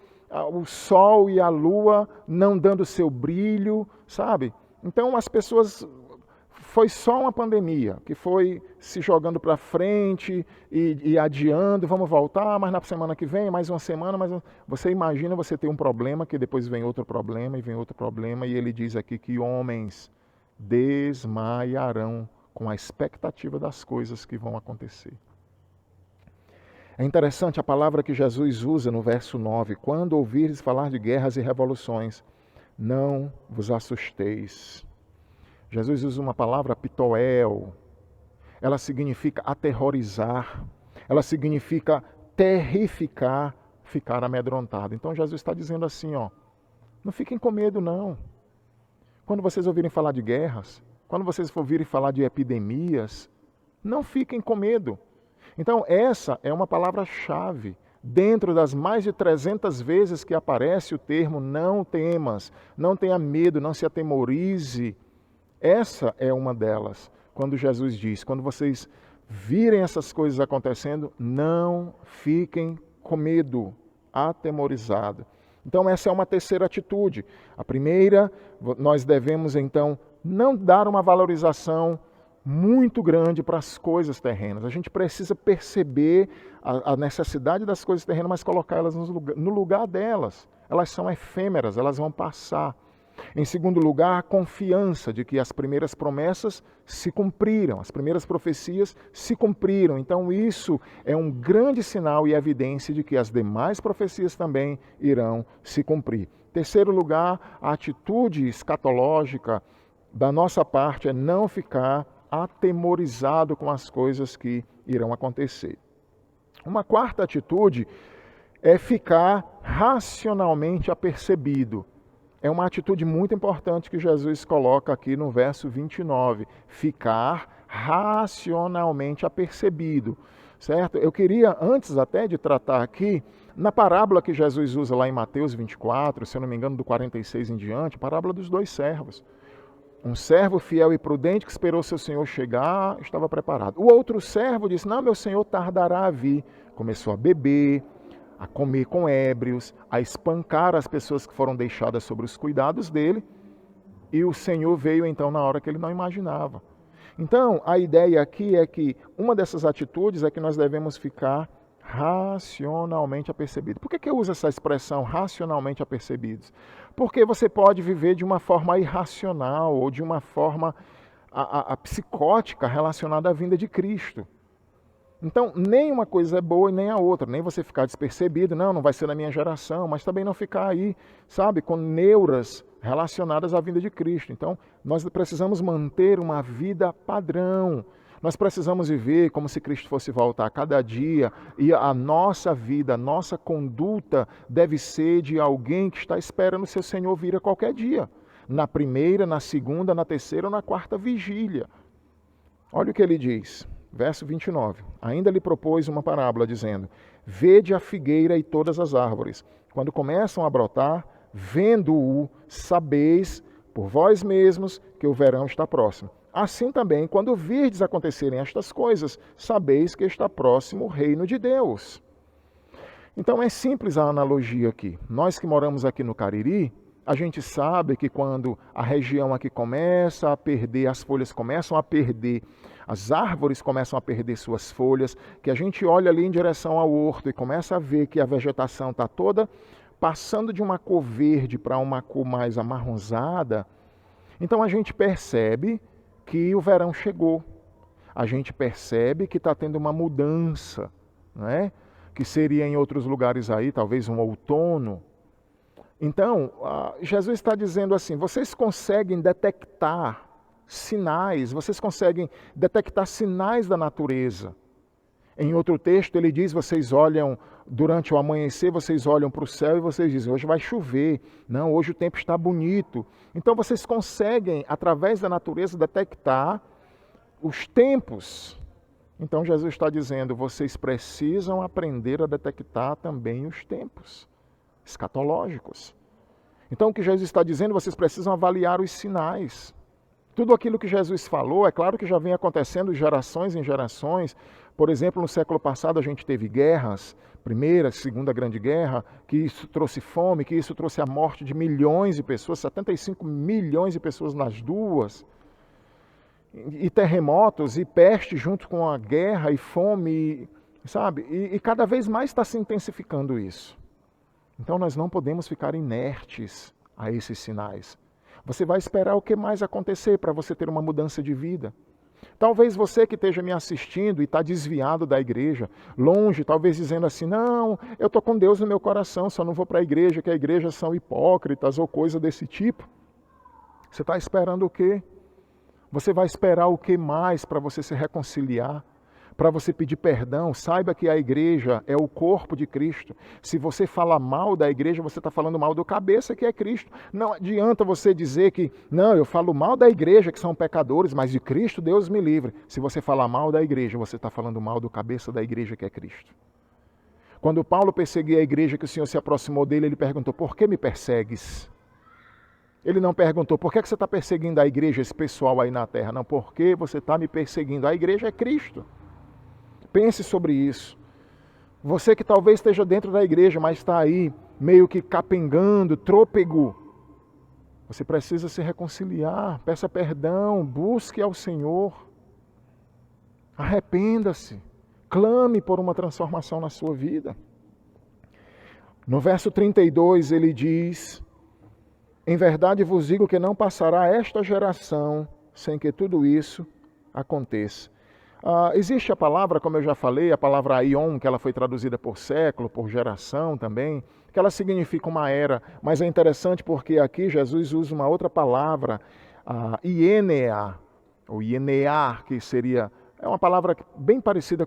o sol e a lua não dando seu brilho, sabe? Então as pessoas, foi só uma pandemia que foi se jogando para frente e adiando, vamos voltar, mas na semana que vem, mais uma semana, você imagina você ter um problema, que depois vem outro problema e vem outro problema, e ele diz aqui que homens desmaiarão com a expectativa das coisas que vão acontecer. É interessante a palavra que Jesus usa no verso 9, quando ouvires falar de guerras e revoluções, não vos assusteis. Jesus usa uma palavra pitoel, ela significa aterrorizar, ela significa terrificar, ficar amedrontado. Então Jesus está dizendo assim, não fiquem com medo não. Quando vocês ouvirem falar de guerras, quando vocês ouvirem falar de epidemias, não fiquem com medo. Então essa é uma palavra-chave. Dentro das mais de 300 vezes que aparece o termo não temas, não tenha medo, não se atemorize, essa é uma delas. Quando Jesus diz, quando vocês virem essas coisas acontecendo, não fiquem com medo, atemorizado. Então essa é uma terceira atitude. A primeira, nós devemos então não dar uma valorização muito grande para as coisas terrenas. A gente precisa perceber a necessidade das coisas terrenas, mas colocar elas no lugar delas. Elas são efêmeras, elas vão passar. Em segundo lugar, a confiança de que as primeiras promessas se cumpriram, as primeiras profecias se cumpriram. Então isso é um grande sinal e evidência de que as demais profecias também irão se cumprir. Terceiro lugar, a atitude escatológica da nossa parte é não ficar atemorizado com as coisas que irão acontecer. Uma quarta atitude é ficar racionalmente apercebido. É uma atitude muito importante que Jesus coloca aqui no verso 29. Ficar racionalmente apercebido, certo? Eu queria, antes até de tratar aqui, na parábola que Jesus usa lá em Mateus 24, se eu não me engano, do 46 em diante, a parábola dos dois servos. Um servo fiel e prudente que esperou seu senhor chegar, estava preparado. O outro servo disse, não, meu senhor tardará a vir. Começou a beber, a comer com ébrios, a espancar as pessoas que foram deixadas sobre os cuidados dele, e o Senhor veio então na hora que ele não imaginava. Então, a ideia aqui é que uma dessas atitudes é que nós devemos ficar racionalmente apercebidos. Por que eu uso essa expressão racionalmente apercebidos? Porque você pode viver de uma forma irracional ou de uma forma psicótica relacionada à vinda de Cristo. Então, nem uma coisa é boa e nem a outra, nem você ficar despercebido, não vai ser na minha geração, mas também não ficar aí, sabe, com neuras relacionadas à vinda de Cristo. Então, nós precisamos manter uma vida padrão, nós precisamos viver como se Cristo fosse voltar a cada dia, e a nossa vida, a nossa conduta deve ser de alguém que está esperando o seu Senhor vir a qualquer dia, na primeira, na segunda, na terceira ou na quarta vigília. Olha o que ele diz. Verso 29. Ainda lhe propôs uma parábola, dizendo, vede a figueira e todas as árvores. Quando começam a brotar, vendo-o, sabeis por vós mesmos que o verão está próximo. Assim também, quando virdes acontecerem estas coisas, sabeis que está próximo o reino de Deus. Então é simples a analogia aqui. Nós que moramos aqui no Cariri, a gente sabe que quando a região aqui começa a perder, as folhas começam a perder, as árvores começam a perder suas folhas, que a gente olha ali em direção ao horto e começa a ver que a vegetação está toda passando de uma cor verde para uma cor mais amarronzada, então a gente percebe que o verão chegou. A gente percebe que está tendo uma mudança, né? Que seria em outros lugares aí, talvez um outono. Então, Jesus está dizendo assim, vocês conseguem detectar sinais, vocês conseguem detectar sinais da natureza. Em outro texto ele diz, vocês olham, durante o amanhecer, vocês olham para o céu e vocês dizem, hoje vai chover, não, hoje o tempo está bonito. Então vocês conseguem, através da natureza, detectar os tempos. Então Jesus está dizendo, vocês precisam aprender a detectar também os tempos escatológicos. Então o que Jesus está dizendo, vocês precisam avaliar os sinais. Tudo aquilo que Jesus falou, é claro que já vem acontecendo de gerações em gerações. Por exemplo, no século passado a gente teve guerras, Primeira, Segunda Grande Guerra, que isso trouxe fome, que isso trouxe a morte de milhões de pessoas, 75 milhões de pessoas nas duas. E terremotos e peste junto com a guerra e fome, sabe? E cada vez mais está se intensificando isso. Então nós não podemos ficar inertes a esses sinais. Você vai esperar o que mais acontecer para você ter uma mudança de vida. Talvez você que esteja me assistindo e está desviado da igreja, longe, talvez dizendo assim, não, eu estou com Deus no meu coração, só não vou para a igreja, que a igreja são hipócritas ou coisa desse tipo. Você está esperando o quê? Você vai esperar o que mais para você se reconciliar? Para você pedir perdão? Saiba que a igreja é o corpo de Cristo. Se você fala mal da igreja, você está falando mal do cabeça, que é Cristo. Não adianta você dizer que, não, eu falo mal da igreja, que são pecadores, mas de Cristo, Deus me livre. Se você falar mal da igreja, você está falando mal do cabeça da igreja, que é Cristo. Quando Paulo perseguia a igreja, que o Senhor se aproximou dele, ele perguntou, por que me persegues? Ele não perguntou, por que você está perseguindo a igreja, esse pessoal aí na terra? Não, por que você está me perseguindo? A igreja é Cristo. Pense sobre isso. Você que talvez esteja dentro da igreja, mas está aí meio que capengando, trôpego. Você precisa se reconciliar, peça perdão, busque ao Senhor. Arrependa-se, clame por uma transformação na sua vida. No verso 32 ele diz: em verdade vos digo que não passará esta geração sem que tudo isso aconteça. Existe a palavra, como eu já falei, a palavra aion, que ela foi traduzida por século, por geração também, que ela significa uma era, mas é interessante porque aqui Jesus usa uma outra palavra, ienea, ou ienear, que é uma palavra bem parecida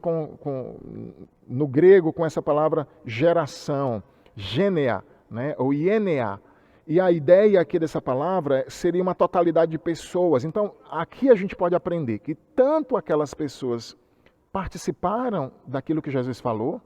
no grego com essa palavra geração, gênea, né, ou ienea. E a ideia aqui dessa palavra seria uma totalidade de pessoas. Então, aqui a gente pode aprender que tanto aquelas pessoas participaram daquilo que Jesus falou,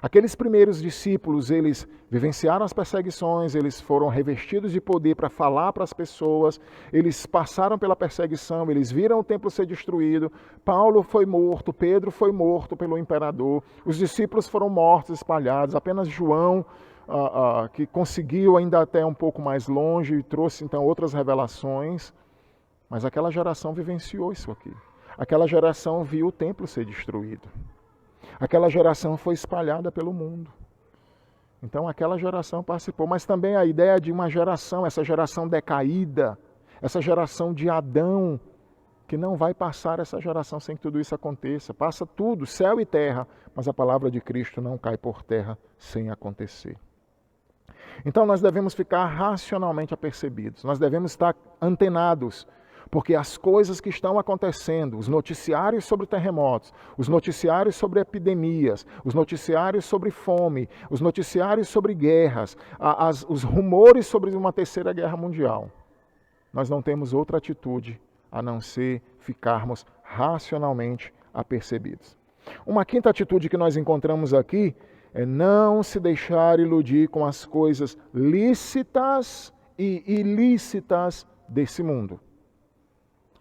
aqueles primeiros discípulos, eles vivenciaram as perseguições, eles foram revestidos de poder para falar para as pessoas, eles passaram pela perseguição, eles viram o templo ser destruído, Paulo foi morto, Pedro foi morto pelo imperador, os discípulos foram mortos, espalhados, apenas João, que conseguiu ainda até um pouco mais longe e trouxe então outras revelações, mas aquela geração vivenciou isso aqui. Aquela geração viu o templo ser destruído. Aquela geração foi espalhada pelo mundo. Então aquela geração participou, mas também a ideia de uma geração, essa geração decaída, essa geração de Adão, que não vai passar essa geração sem que tudo isso aconteça. Passa tudo, céu e terra, mas a palavra de Cristo não cai por terra sem acontecer. Então nós devemos ficar racionalmente apercebidos, nós devemos estar antenados, porque as coisas que estão acontecendo, os noticiários sobre terremotos, os noticiários sobre epidemias, os noticiários sobre fome, os noticiários sobre guerras, os rumores sobre uma terceira guerra mundial, nós não temos outra atitude a não ser ficarmos racionalmente apercebidos. Uma quinta atitude que nós encontramos aqui é não se deixar iludir com as coisas lícitas e ilícitas desse mundo.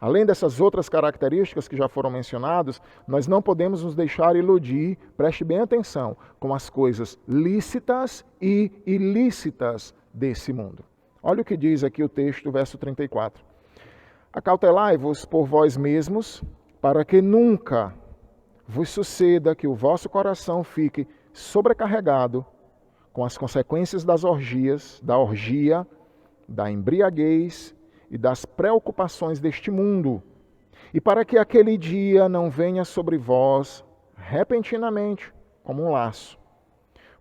Além dessas outras características que já foram mencionadas, nós não podemos nos deixar iludir, preste bem atenção, com as coisas lícitas e ilícitas desse mundo. Olha o que diz aqui o texto, verso 34. Acautelai-vos por vós mesmos, para que nunca vos suceda que o vosso coração fique sobrecarregado com as consequências das orgias, da orgia, da embriaguez e das preocupações deste mundo, e para que aquele dia não venha sobre vós repentinamente como um laço,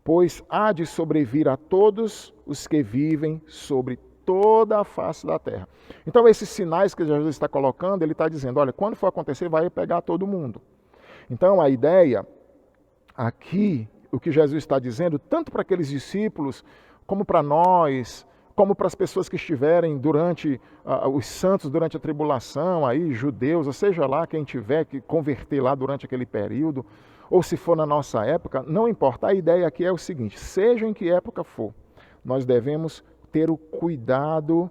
pois há de sobrevir a todos os que vivem sobre toda a face da terra. Então esses sinais que Jesus está colocando, ele está dizendo, olha, quando for acontecer vai pegar todo mundo. Então a ideia aqui, o que Jesus está dizendo, tanto para aqueles discípulos, como para nós, como para as pessoas que estiverem durante os santos, durante a tribulação, aí, judeus, ou seja lá quem tiver que converter lá durante aquele período, ou se for na nossa época, não importa. A ideia aqui é o seguinte, seja em que época for, nós devemos ter o cuidado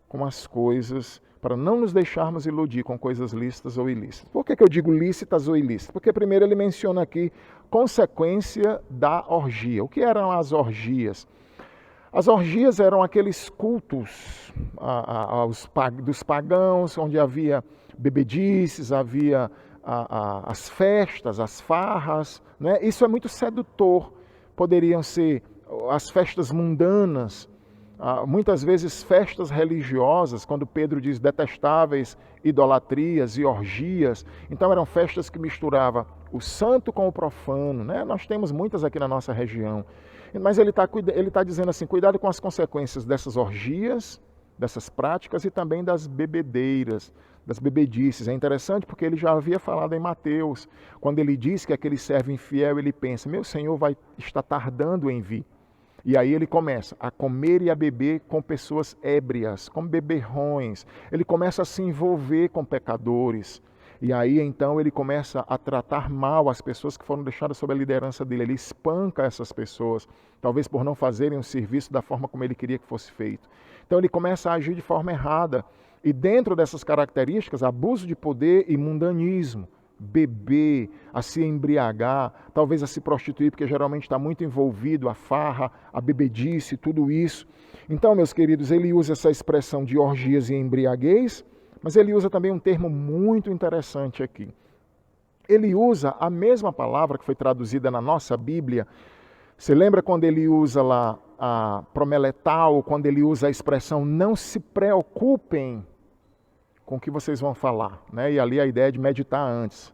com as coisas, para não nos deixarmos iludir com coisas lícitas ou ilícitas. Por que eu digo lícitas ou ilícitas? Porque primeiro ele menciona aqui consequência da orgia. O que eram as orgias? As orgias eram aqueles cultos dos pagãos, onde havia bebedices, havia as festas, as farras. Né? Isso é muito sedutor. Poderiam ser as festas mundanas, muitas vezes festas religiosas, quando Pedro diz detestáveis idolatrias e orgias. Então eram festas que misturavam o santo com o profano. Né? Nós temos muitas aqui na nossa região. Mas ele está dizendo assim, cuidado com as consequências dessas orgias, dessas práticas e também das bebedeiras, das bebedices. É interessante porque ele já havia falado em Mateus, quando ele diz que aquele servo infiel, ele pensa, meu Senhor vai estar tardando em vir. E aí ele começa a comer e a beber com pessoas ébrias, com beberrões. Ele começa a se envolver com pecadores. E aí então ele começa a tratar mal as pessoas que foram deixadas sob a liderança dele. Ele espanca essas pessoas, talvez por não fazerem o serviço da forma como ele queria que fosse feito. Então ele começa a agir de forma errada. E dentro dessas características, abuso de poder e mundanismo. Beber, a se embriagar, talvez a se prostituir, porque geralmente está muito envolvido a farra, a bebedice, tudo isso. Então, meus queridos, ele usa essa expressão de orgias e embriaguez, mas ele usa também um termo muito interessante aqui. Ele usa a mesma palavra que foi traduzida na nossa Bíblia. Você lembra quando ele usa lá a promeletal, quando ele usa a expressão não se preocupem com o que vocês vão falar, né? E ali a ideia é de meditar antes.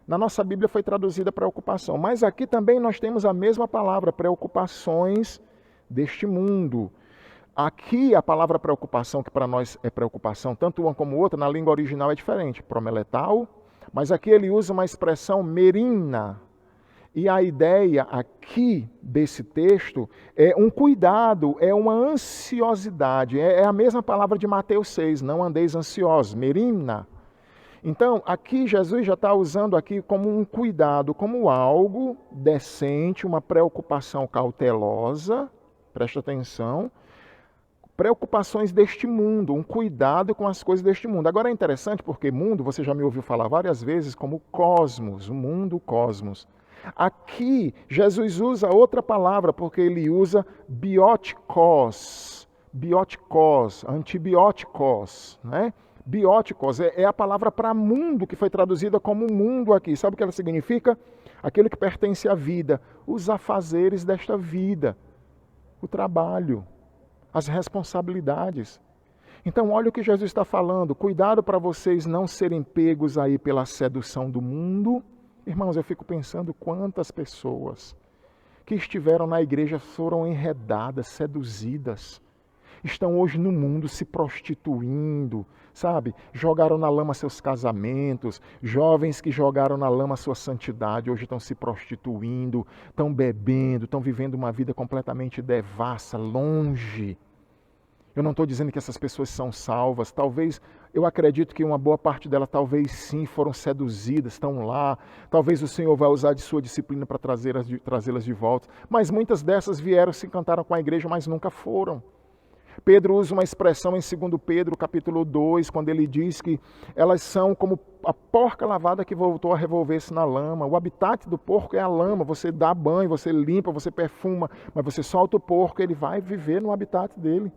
Na nossa Bíblia foi traduzida preocupação, mas aqui também nós temos a mesma palavra, preocupações deste mundo. Aqui a palavra preocupação, que para nós é preocupação, tanto uma como outra, na língua original é diferente, promeletal, mas aqui ele usa uma expressão merina. E a ideia aqui desse texto é um cuidado, é uma ansiosidade. É a mesma palavra de Mateus 6, não andeis ansiosos, merina. Então, aqui Jesus já está usando aqui como um cuidado, como algo decente, uma preocupação cautelosa, presta atenção, preocupações deste mundo, um cuidado com as coisas deste mundo. Agora é interessante porque mundo, você já me ouviu falar várias vezes, como cosmos, o mundo, o cosmos. Aqui, Jesus usa outra palavra, porque ele usa bióticos, antibióticos, né? Bióticos é a palavra para mundo, que foi traduzida como mundo aqui. Sabe o que ela significa? Aquilo que pertence à vida, os afazeres desta vida, o trabalho, as responsabilidades. Então, olha o que Jesus está falando. Cuidado para vocês não serem pegos aí pela sedução do mundo. Irmãos, eu fico pensando quantas pessoas que estiveram na igreja foram enredadas, seduzidas. Estão hoje no mundo se prostituindo, sabe? Jogaram na lama seus casamentos, jovens que jogaram na lama sua santidade, hoje estão se prostituindo, estão bebendo, estão vivendo uma vida completamente devassa, longe. Eu não estou dizendo que essas pessoas são salvas, talvez, eu acredito que uma boa parte delas talvez sim foram seduzidas, estão lá, talvez o Senhor vai usar de sua disciplina para trazê-las de volta, mas muitas dessas vieram, se encantaram com a igreja, mas nunca foram. Pedro usa uma expressão em 2 Pedro, capítulo 2, quando ele diz que elas são como a porca lavada que voltou a revolver-se na lama. O habitat do porco é a lama, você dá banho, você limpa, você perfuma, mas você solta o porco, ele vai viver no habitat dele.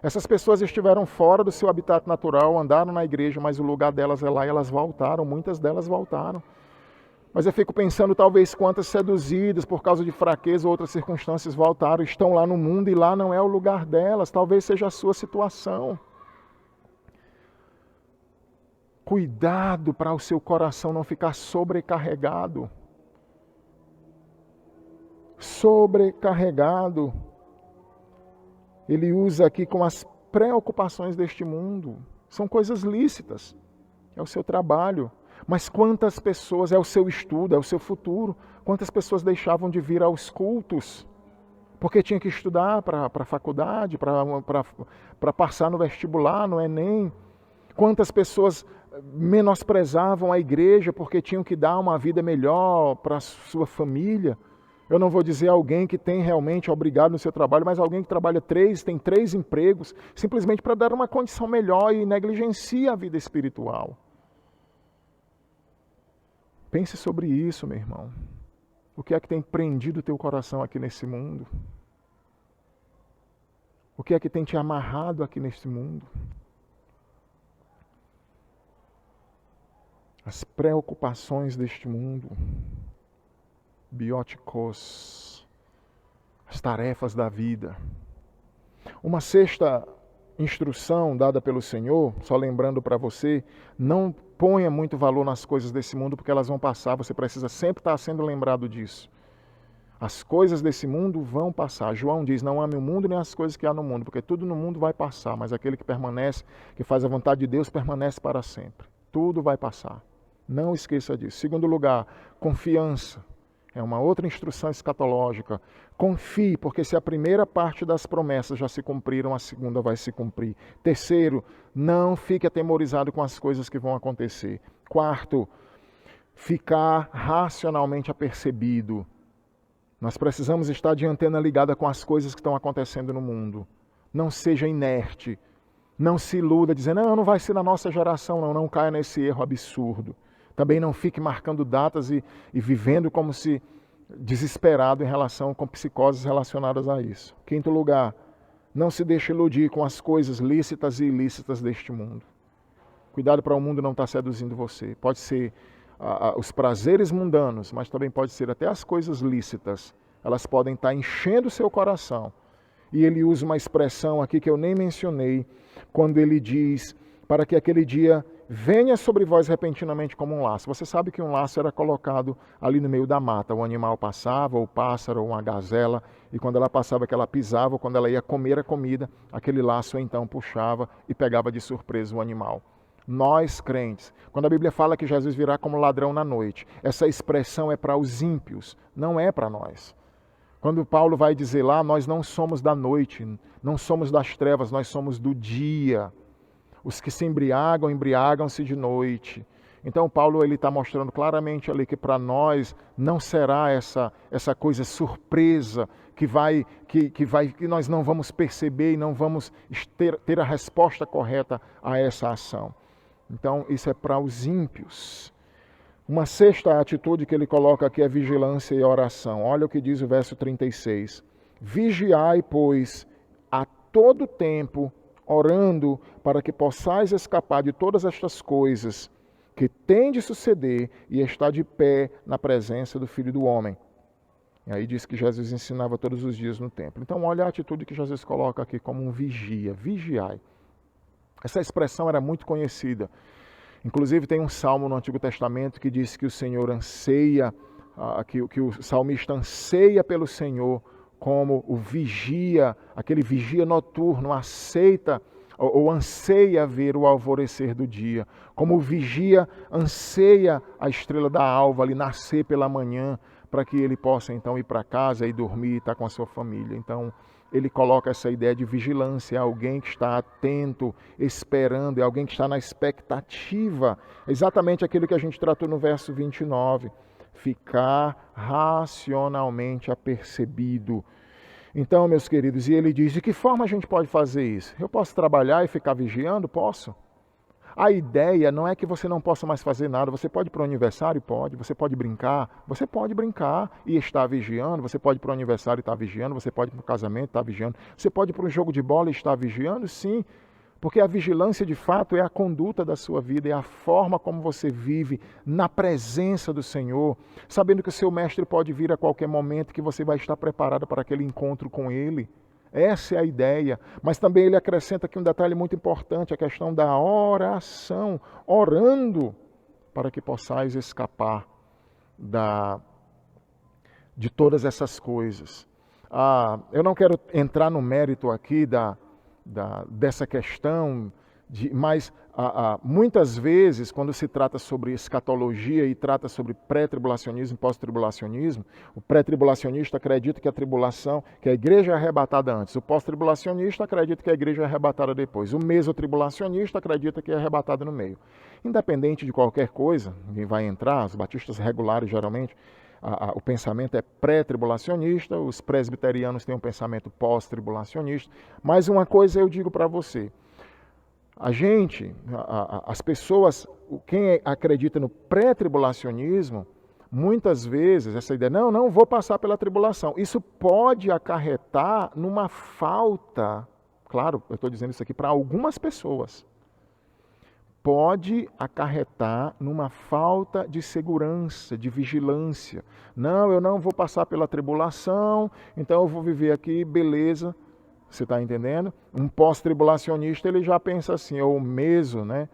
Essas pessoas estiveram fora do seu habitat natural, andaram na igreja, mas o lugar delas é lá e elas voltaram, muitas delas voltaram. Mas eu fico pensando talvez quantas seduzidas por causa de fraqueza ou outras circunstâncias voltaram, estão lá no mundo e lá não é o lugar delas, talvez seja a sua situação. Cuidado para o seu coração não ficar sobrecarregado. Sobrecarregado. Ele usa aqui com as preocupações deste mundo. São coisas lícitas. É o seu trabalho. Mas quantas pessoas, é o seu estudo, é o seu futuro, quantas pessoas deixavam de vir aos cultos, porque tinha que estudar para a faculdade, para passar no vestibular, no Enem. Quantas pessoas menosprezavam a igreja porque tinham que dar uma vida melhor para a sua família. Eu não vou dizer alguém que tem realmente obrigado no seu trabalho, mas alguém que trabalha tem 3 empregos, simplesmente para dar uma condição melhor e negligencia a vida espiritual. Pense sobre isso, meu irmão. O que é que tem prendido o teu coração aqui nesse mundo? O que é que tem te amarrado aqui neste mundo? As preocupações deste mundo, bióticos, as tarefas da vida. Uma sexta instrução dada pelo Senhor, só lembrando para você, não ponha muito valor nas coisas desse mundo, porque elas vão passar, você precisa sempre estar sendo lembrado disso. As coisas desse mundo vão passar. João diz, não ame o mundo nem as coisas que há no mundo, porque tudo no mundo vai passar, mas aquele que permanece, que faz a vontade de Deus, permanece para sempre. Tudo vai passar. Não esqueça disso. Segundo lugar, confiança. É uma outra instrução escatológica. Confie, porque se a primeira parte das promessas já se cumpriram, a segunda vai se cumprir. Terceiro, não fique atemorizado com as coisas que vão acontecer. Quarto, ficar racionalmente apercebido. Nós precisamos estar de antena ligada com as coisas que estão acontecendo no mundo. Não seja inerte. Não se iluda dizendo, não vai ser na nossa geração, não caia nesse erro absurdo. Também não fique marcando datas e vivendo como se desesperado em relação com psicoses relacionadas a isso. Quinto lugar, Não se deixe iludir com as coisas lícitas e ilícitas deste mundo. Cuidado para o mundo não estar seduzindo você. Pode ser os prazeres mundanos, mas também pode ser até as coisas lícitas. Elas podem estar enchendo o seu coração. E ele usa uma expressão aqui que eu nem mencionei, quando ele diz, para que aquele dia venha sobre vós repentinamente como um laço. Você sabe que um laço era colocado ali no meio da mata. O animal passava, ou o pássaro, ou uma gazela, e quando ela passava, que ela pisava, ou quando ela ia comer a comida, aquele laço então puxava e pegava de surpresa o animal. Nós, crentes, quando a Bíblia fala que Jesus virá como ladrão na noite, essa expressão é para os ímpios, não é para nós. Quando Paulo vai dizer lá, nós não somos da noite, não somos das trevas, nós somos do dia. Os que se embriagam, embriagam-se de noite. Então Paulo está mostrando claramente ali que para nós não será essa coisa surpresa que nós não vamos perceber e não vamos ter a resposta correta a essa ação. Então isso é para os ímpios. Uma sexta atitude que ele coloca aqui é vigilância e oração. Olha o que diz o verso 36. Vigiai, pois, a todo tempo, orando, para que possais escapar de todas estas coisas que têm de suceder e estar de pé na presença do Filho do Homem. E aí diz que Jesus ensinava todos os dias no templo. Então olha a atitude que Jesus coloca aqui como um vigia. Vigiai. Essa expressão era muito conhecida. Inclusive tem um salmo no Antigo Testamento que diz que o Senhor anseia, que o salmista anseia pelo Senhor como o vigia, aquele vigia noturno, aceita ou anseia ver o alvorecer do dia. Como o vigia anseia a estrela da alva ali nascer pela manhã, para que ele possa então ir para casa e dormir e estar com a sua família. Então ele coloca essa ideia de vigilância, é alguém que está atento, esperando, é alguém que está na expectativa. Exatamente aquilo que a gente tratou no verso 29. Ficar racionalmente apercebido. Então, meus queridos, e ele diz, de que forma a gente pode fazer isso? Eu posso trabalhar e ficar vigiando? Posso. A ideia não é que você não possa mais fazer nada. Você pode ir para o aniversário? Pode. Você pode brincar e estar vigiando. Você pode ir para o aniversário e estar vigiando. Você pode ir para o casamento e estar vigiando. Você pode ir para um jogo de bola e estar vigiando? Sim. Porque a vigilância, de fato, é a conduta da sua vida, é a forma como você vive na presença do Senhor, sabendo que o seu mestre pode vir a qualquer momento, que você vai estar preparado para aquele encontro com Ele. Essa é a ideia. Mas também ele acrescenta aqui um detalhe muito importante, a questão da oração. Orando para que possais escapar de todas essas coisas. Eu não quero entrar no mérito aqui dessa questão, mas muitas vezes, quando se trata sobre escatologia e trata sobre pré-tribulacionismo e pós-tribulacionismo, o pré-tribulacionista acredita que a igreja é arrebatada antes. O pós-tribulacionista acredita que a igreja é arrebatada depois. O mesotribulacionista acredita que é arrebatada no meio. Independente de qualquer coisa, ninguém vai entrar, os batistas regulares geralmente, o pensamento é pré-tribulacionista, os presbiterianos têm um pensamento pós-tribulacionista. Mas uma coisa eu digo para você, as pessoas, quem acredita no pré-tribulacionismo, muitas vezes essa ideia, não vou passar pela tribulação. Isso pode acarretar numa falta, claro, eu estou dizendo isso aqui para algumas pessoas, pode acarretar numa falta de segurança, de vigilância. Não, eu não vou passar pela tribulação, então eu vou viver aqui, beleza. Você está entendendo? Um pós-tribulacionista, ele já pensa assim, ou o meso, né?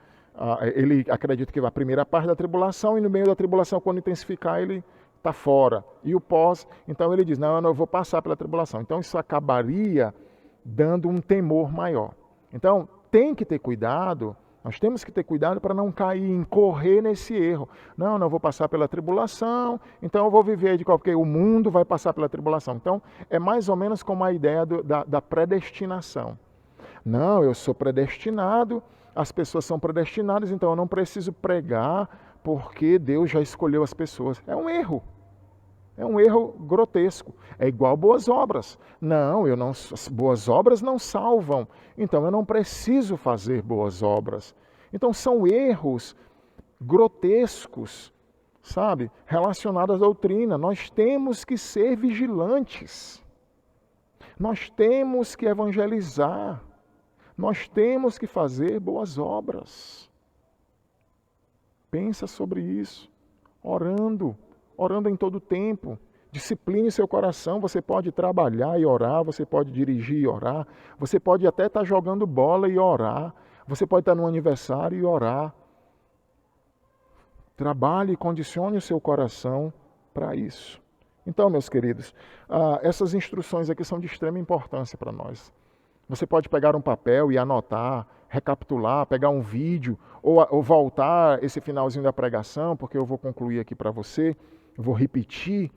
Ele acredita que vai a primeira parte da tribulação e no meio da tribulação, quando intensificar, ele está fora. E o pós, então ele diz, não, eu não vou passar pela tribulação. Então isso acabaria dando um temor maior. Então tem que ter cuidado. Nós temos que ter cuidado para não cair, incorrer nesse erro. Não vou passar pela tribulação, então eu vou viver de qualquer... O mundo vai passar pela tribulação. Então, é mais ou menos como a ideia da predestinação. Não, eu sou predestinado, as pessoas são predestinadas, então eu não preciso pregar porque Deus já escolheu as pessoas. É um erro. É um erro grotesco. É igual boas obras. As boas obras não salvam. Então eu não preciso fazer boas obras. Então são erros grotescos, sabe? Relacionados à doutrina. Nós temos que ser vigilantes. Nós temos que evangelizar. Nós temos que fazer boas obras. Pensa sobre isso. Orando em todo tempo. Discipline seu coração. Você pode trabalhar e orar, você pode dirigir e orar, você pode até estar jogando bola e orar, você pode estar num aniversário e orar. Trabalhe e condicione o seu coração para isso. Então, meus queridos, essas instruções aqui são de extrema importância para nós. Você pode pegar um papel e anotar, recapitular, pegar um vídeo ou voltar esse finalzinho da pregação, porque eu vou concluir aqui para você, vou repetir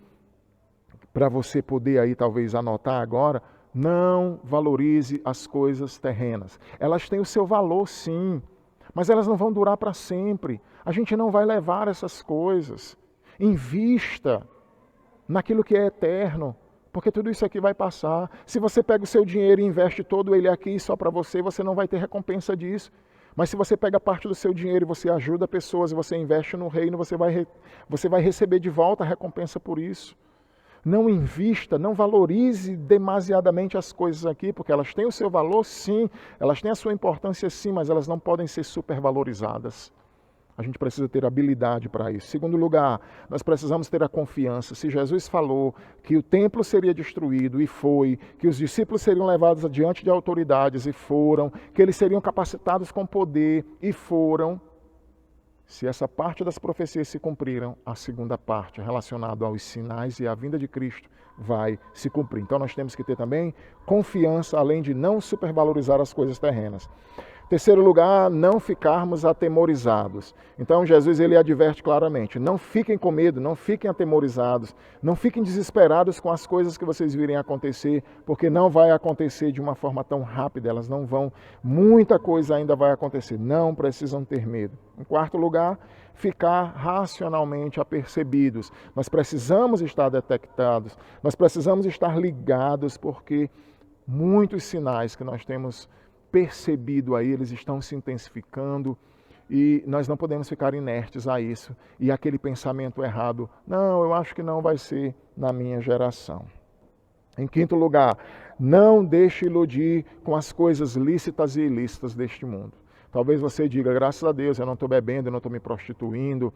para você poder aí talvez anotar agora. Não valorize as coisas terrenas. Elas têm o seu valor, sim, mas elas não vão durar para sempre. A gente não vai levar essas coisas. Invista naquilo que é eterno, porque tudo isso aqui vai passar. Se você pega o seu dinheiro e investe todo ele aqui só para você, você não vai ter recompensa disso. Mas se você pega parte do seu dinheiro e você ajuda pessoas e você investe no reino, você vai receber de volta a recompensa por isso. Não invista, não valorize demasiadamente as coisas aqui, porque elas têm o seu valor, sim, elas têm a sua importância, sim, mas elas não podem ser supervalorizadas. A gente precisa ter habilidade para isso. Segundo lugar, nós precisamos ter a confiança. Se Jesus falou que o templo seria destruído, e foi, que os discípulos seriam levados adiante de autoridades, e foram, que eles seriam capacitados com poder, e foram, se essa parte das profecias se cumpriram, a segunda parte, relacionada aos sinais e à vinda de Cristo, vai se cumprir. Então nós temos que ter também confiança, além de não supervalorizar as coisas terrenas. Terceiro lugar, não ficarmos atemorizados. Então Jesus ele adverte claramente, não fiquem com medo, não fiquem atemorizados, não fiquem desesperados com as coisas que vocês virem acontecer, porque não vai acontecer de uma forma tão rápida, elas não vão, muita coisa ainda vai acontecer, não precisam ter medo. Em quarto lugar, ficar racionalmente apercebidos. Nós precisamos estar detectados, nós precisamos estar ligados, porque muitos sinais que nós temos percebido aí, eles estão se intensificando e nós não podemos ficar inertes a isso. E aquele pensamento errado, não, eu acho que não vai ser na minha geração. Em quinto lugar, não deixe iludir com as coisas lícitas e ilícitas deste mundo. Talvez você diga, graças a Deus, eu não estou bebendo, eu não estou me prostituindo,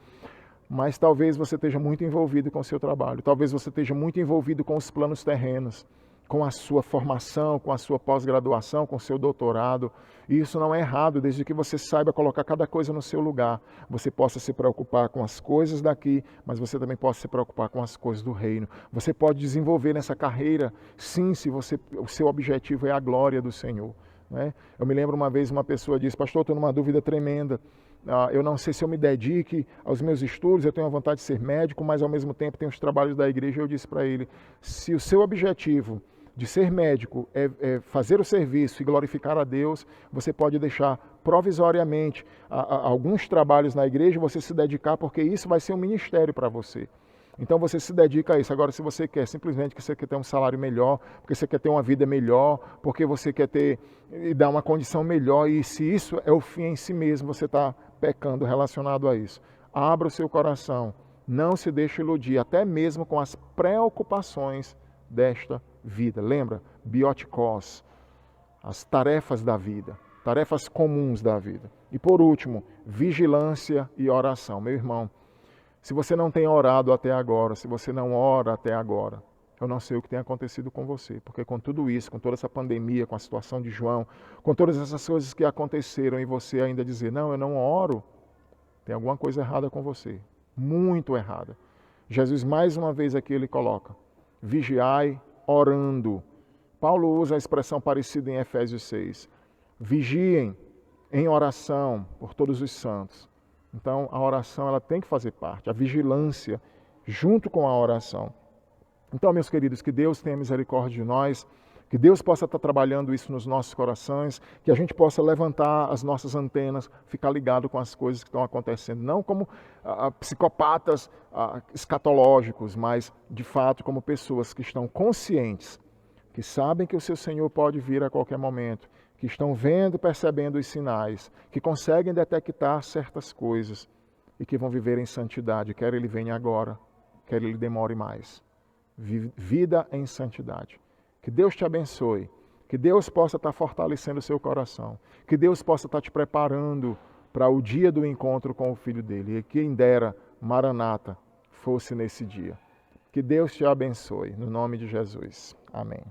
mas talvez você esteja muito envolvido com o seu trabalho, talvez você esteja muito envolvido com os planos terrenos, com a sua formação, com a sua pós-graduação, com o seu doutorado. E isso não é errado, desde que você saiba colocar cada coisa no seu lugar. Você possa se preocupar com as coisas daqui, mas você também possa se preocupar com as coisas do reino. Você pode desenvolver nessa carreira, sim, se o seu objetivo é a glória do Senhor. Né? Eu me lembro uma vez uma pessoa disse, pastor, estou numa dúvida tremenda. Eu não sei se eu me dedique aos meus estudos, eu tenho a vontade de ser médico, mas ao mesmo tempo tenho os trabalhos da igreja. Eu disse para ele, se o seu objetivo de ser médico é fazer o serviço e glorificar a Deus, você pode deixar provisoriamente alguns trabalhos na igreja, você se dedicar, porque isso vai ser um ministério para você. Então você se dedica a isso. Agora, se você quer simplesmente que você quer ter um salário melhor, porque você quer ter uma vida melhor, porque você quer ter e dar uma condição melhor, e se isso é o fim em si mesmo, você está pecando relacionado a isso. Abra o seu coração, não se deixe iludir, até mesmo com as preocupações desta vida. Lembra? Biotikos, as tarefas da vida, tarefas comuns da vida. E por último, vigilância e oração. Meu irmão, se você não tem orado até agora, se você não ora até agora, eu não sei o que tem acontecido com você, porque com tudo isso, com toda essa pandemia, com a situação de João, com todas essas coisas que aconteceram e você ainda dizer, não, eu não oro, tem alguma coisa errada com você, muito errada. Jesus mais uma vez aqui ele coloca, vigiai orando. Paulo usa a expressão parecida em Efésios 6. Vigiem em oração por todos os santos. Então, a oração ela tem que fazer parte, a vigilância junto com a oração. Então, meus queridos, que Deus tenha misericórdia de nós, que Deus possa estar trabalhando isso nos nossos corações, que a gente possa levantar as nossas antenas, ficar ligado com as coisas que estão acontecendo, não como psicopatas escatológicos, mas de fato como pessoas que estão conscientes, que sabem que o seu Senhor pode vir a qualquer momento, que estão vendo, percebendo os sinais, que conseguem detectar certas coisas e que vão viver em santidade, quer Ele venha agora, quer Ele demore mais. Vida em santidade. Que Deus te abençoe. Que Deus possa estar fortalecendo o seu coração. Que Deus possa estar te preparando para o dia do encontro com o Filho dele. E quem dera, Maranata, fosse nesse dia. Que Deus te abençoe. No nome de Jesus. Amém.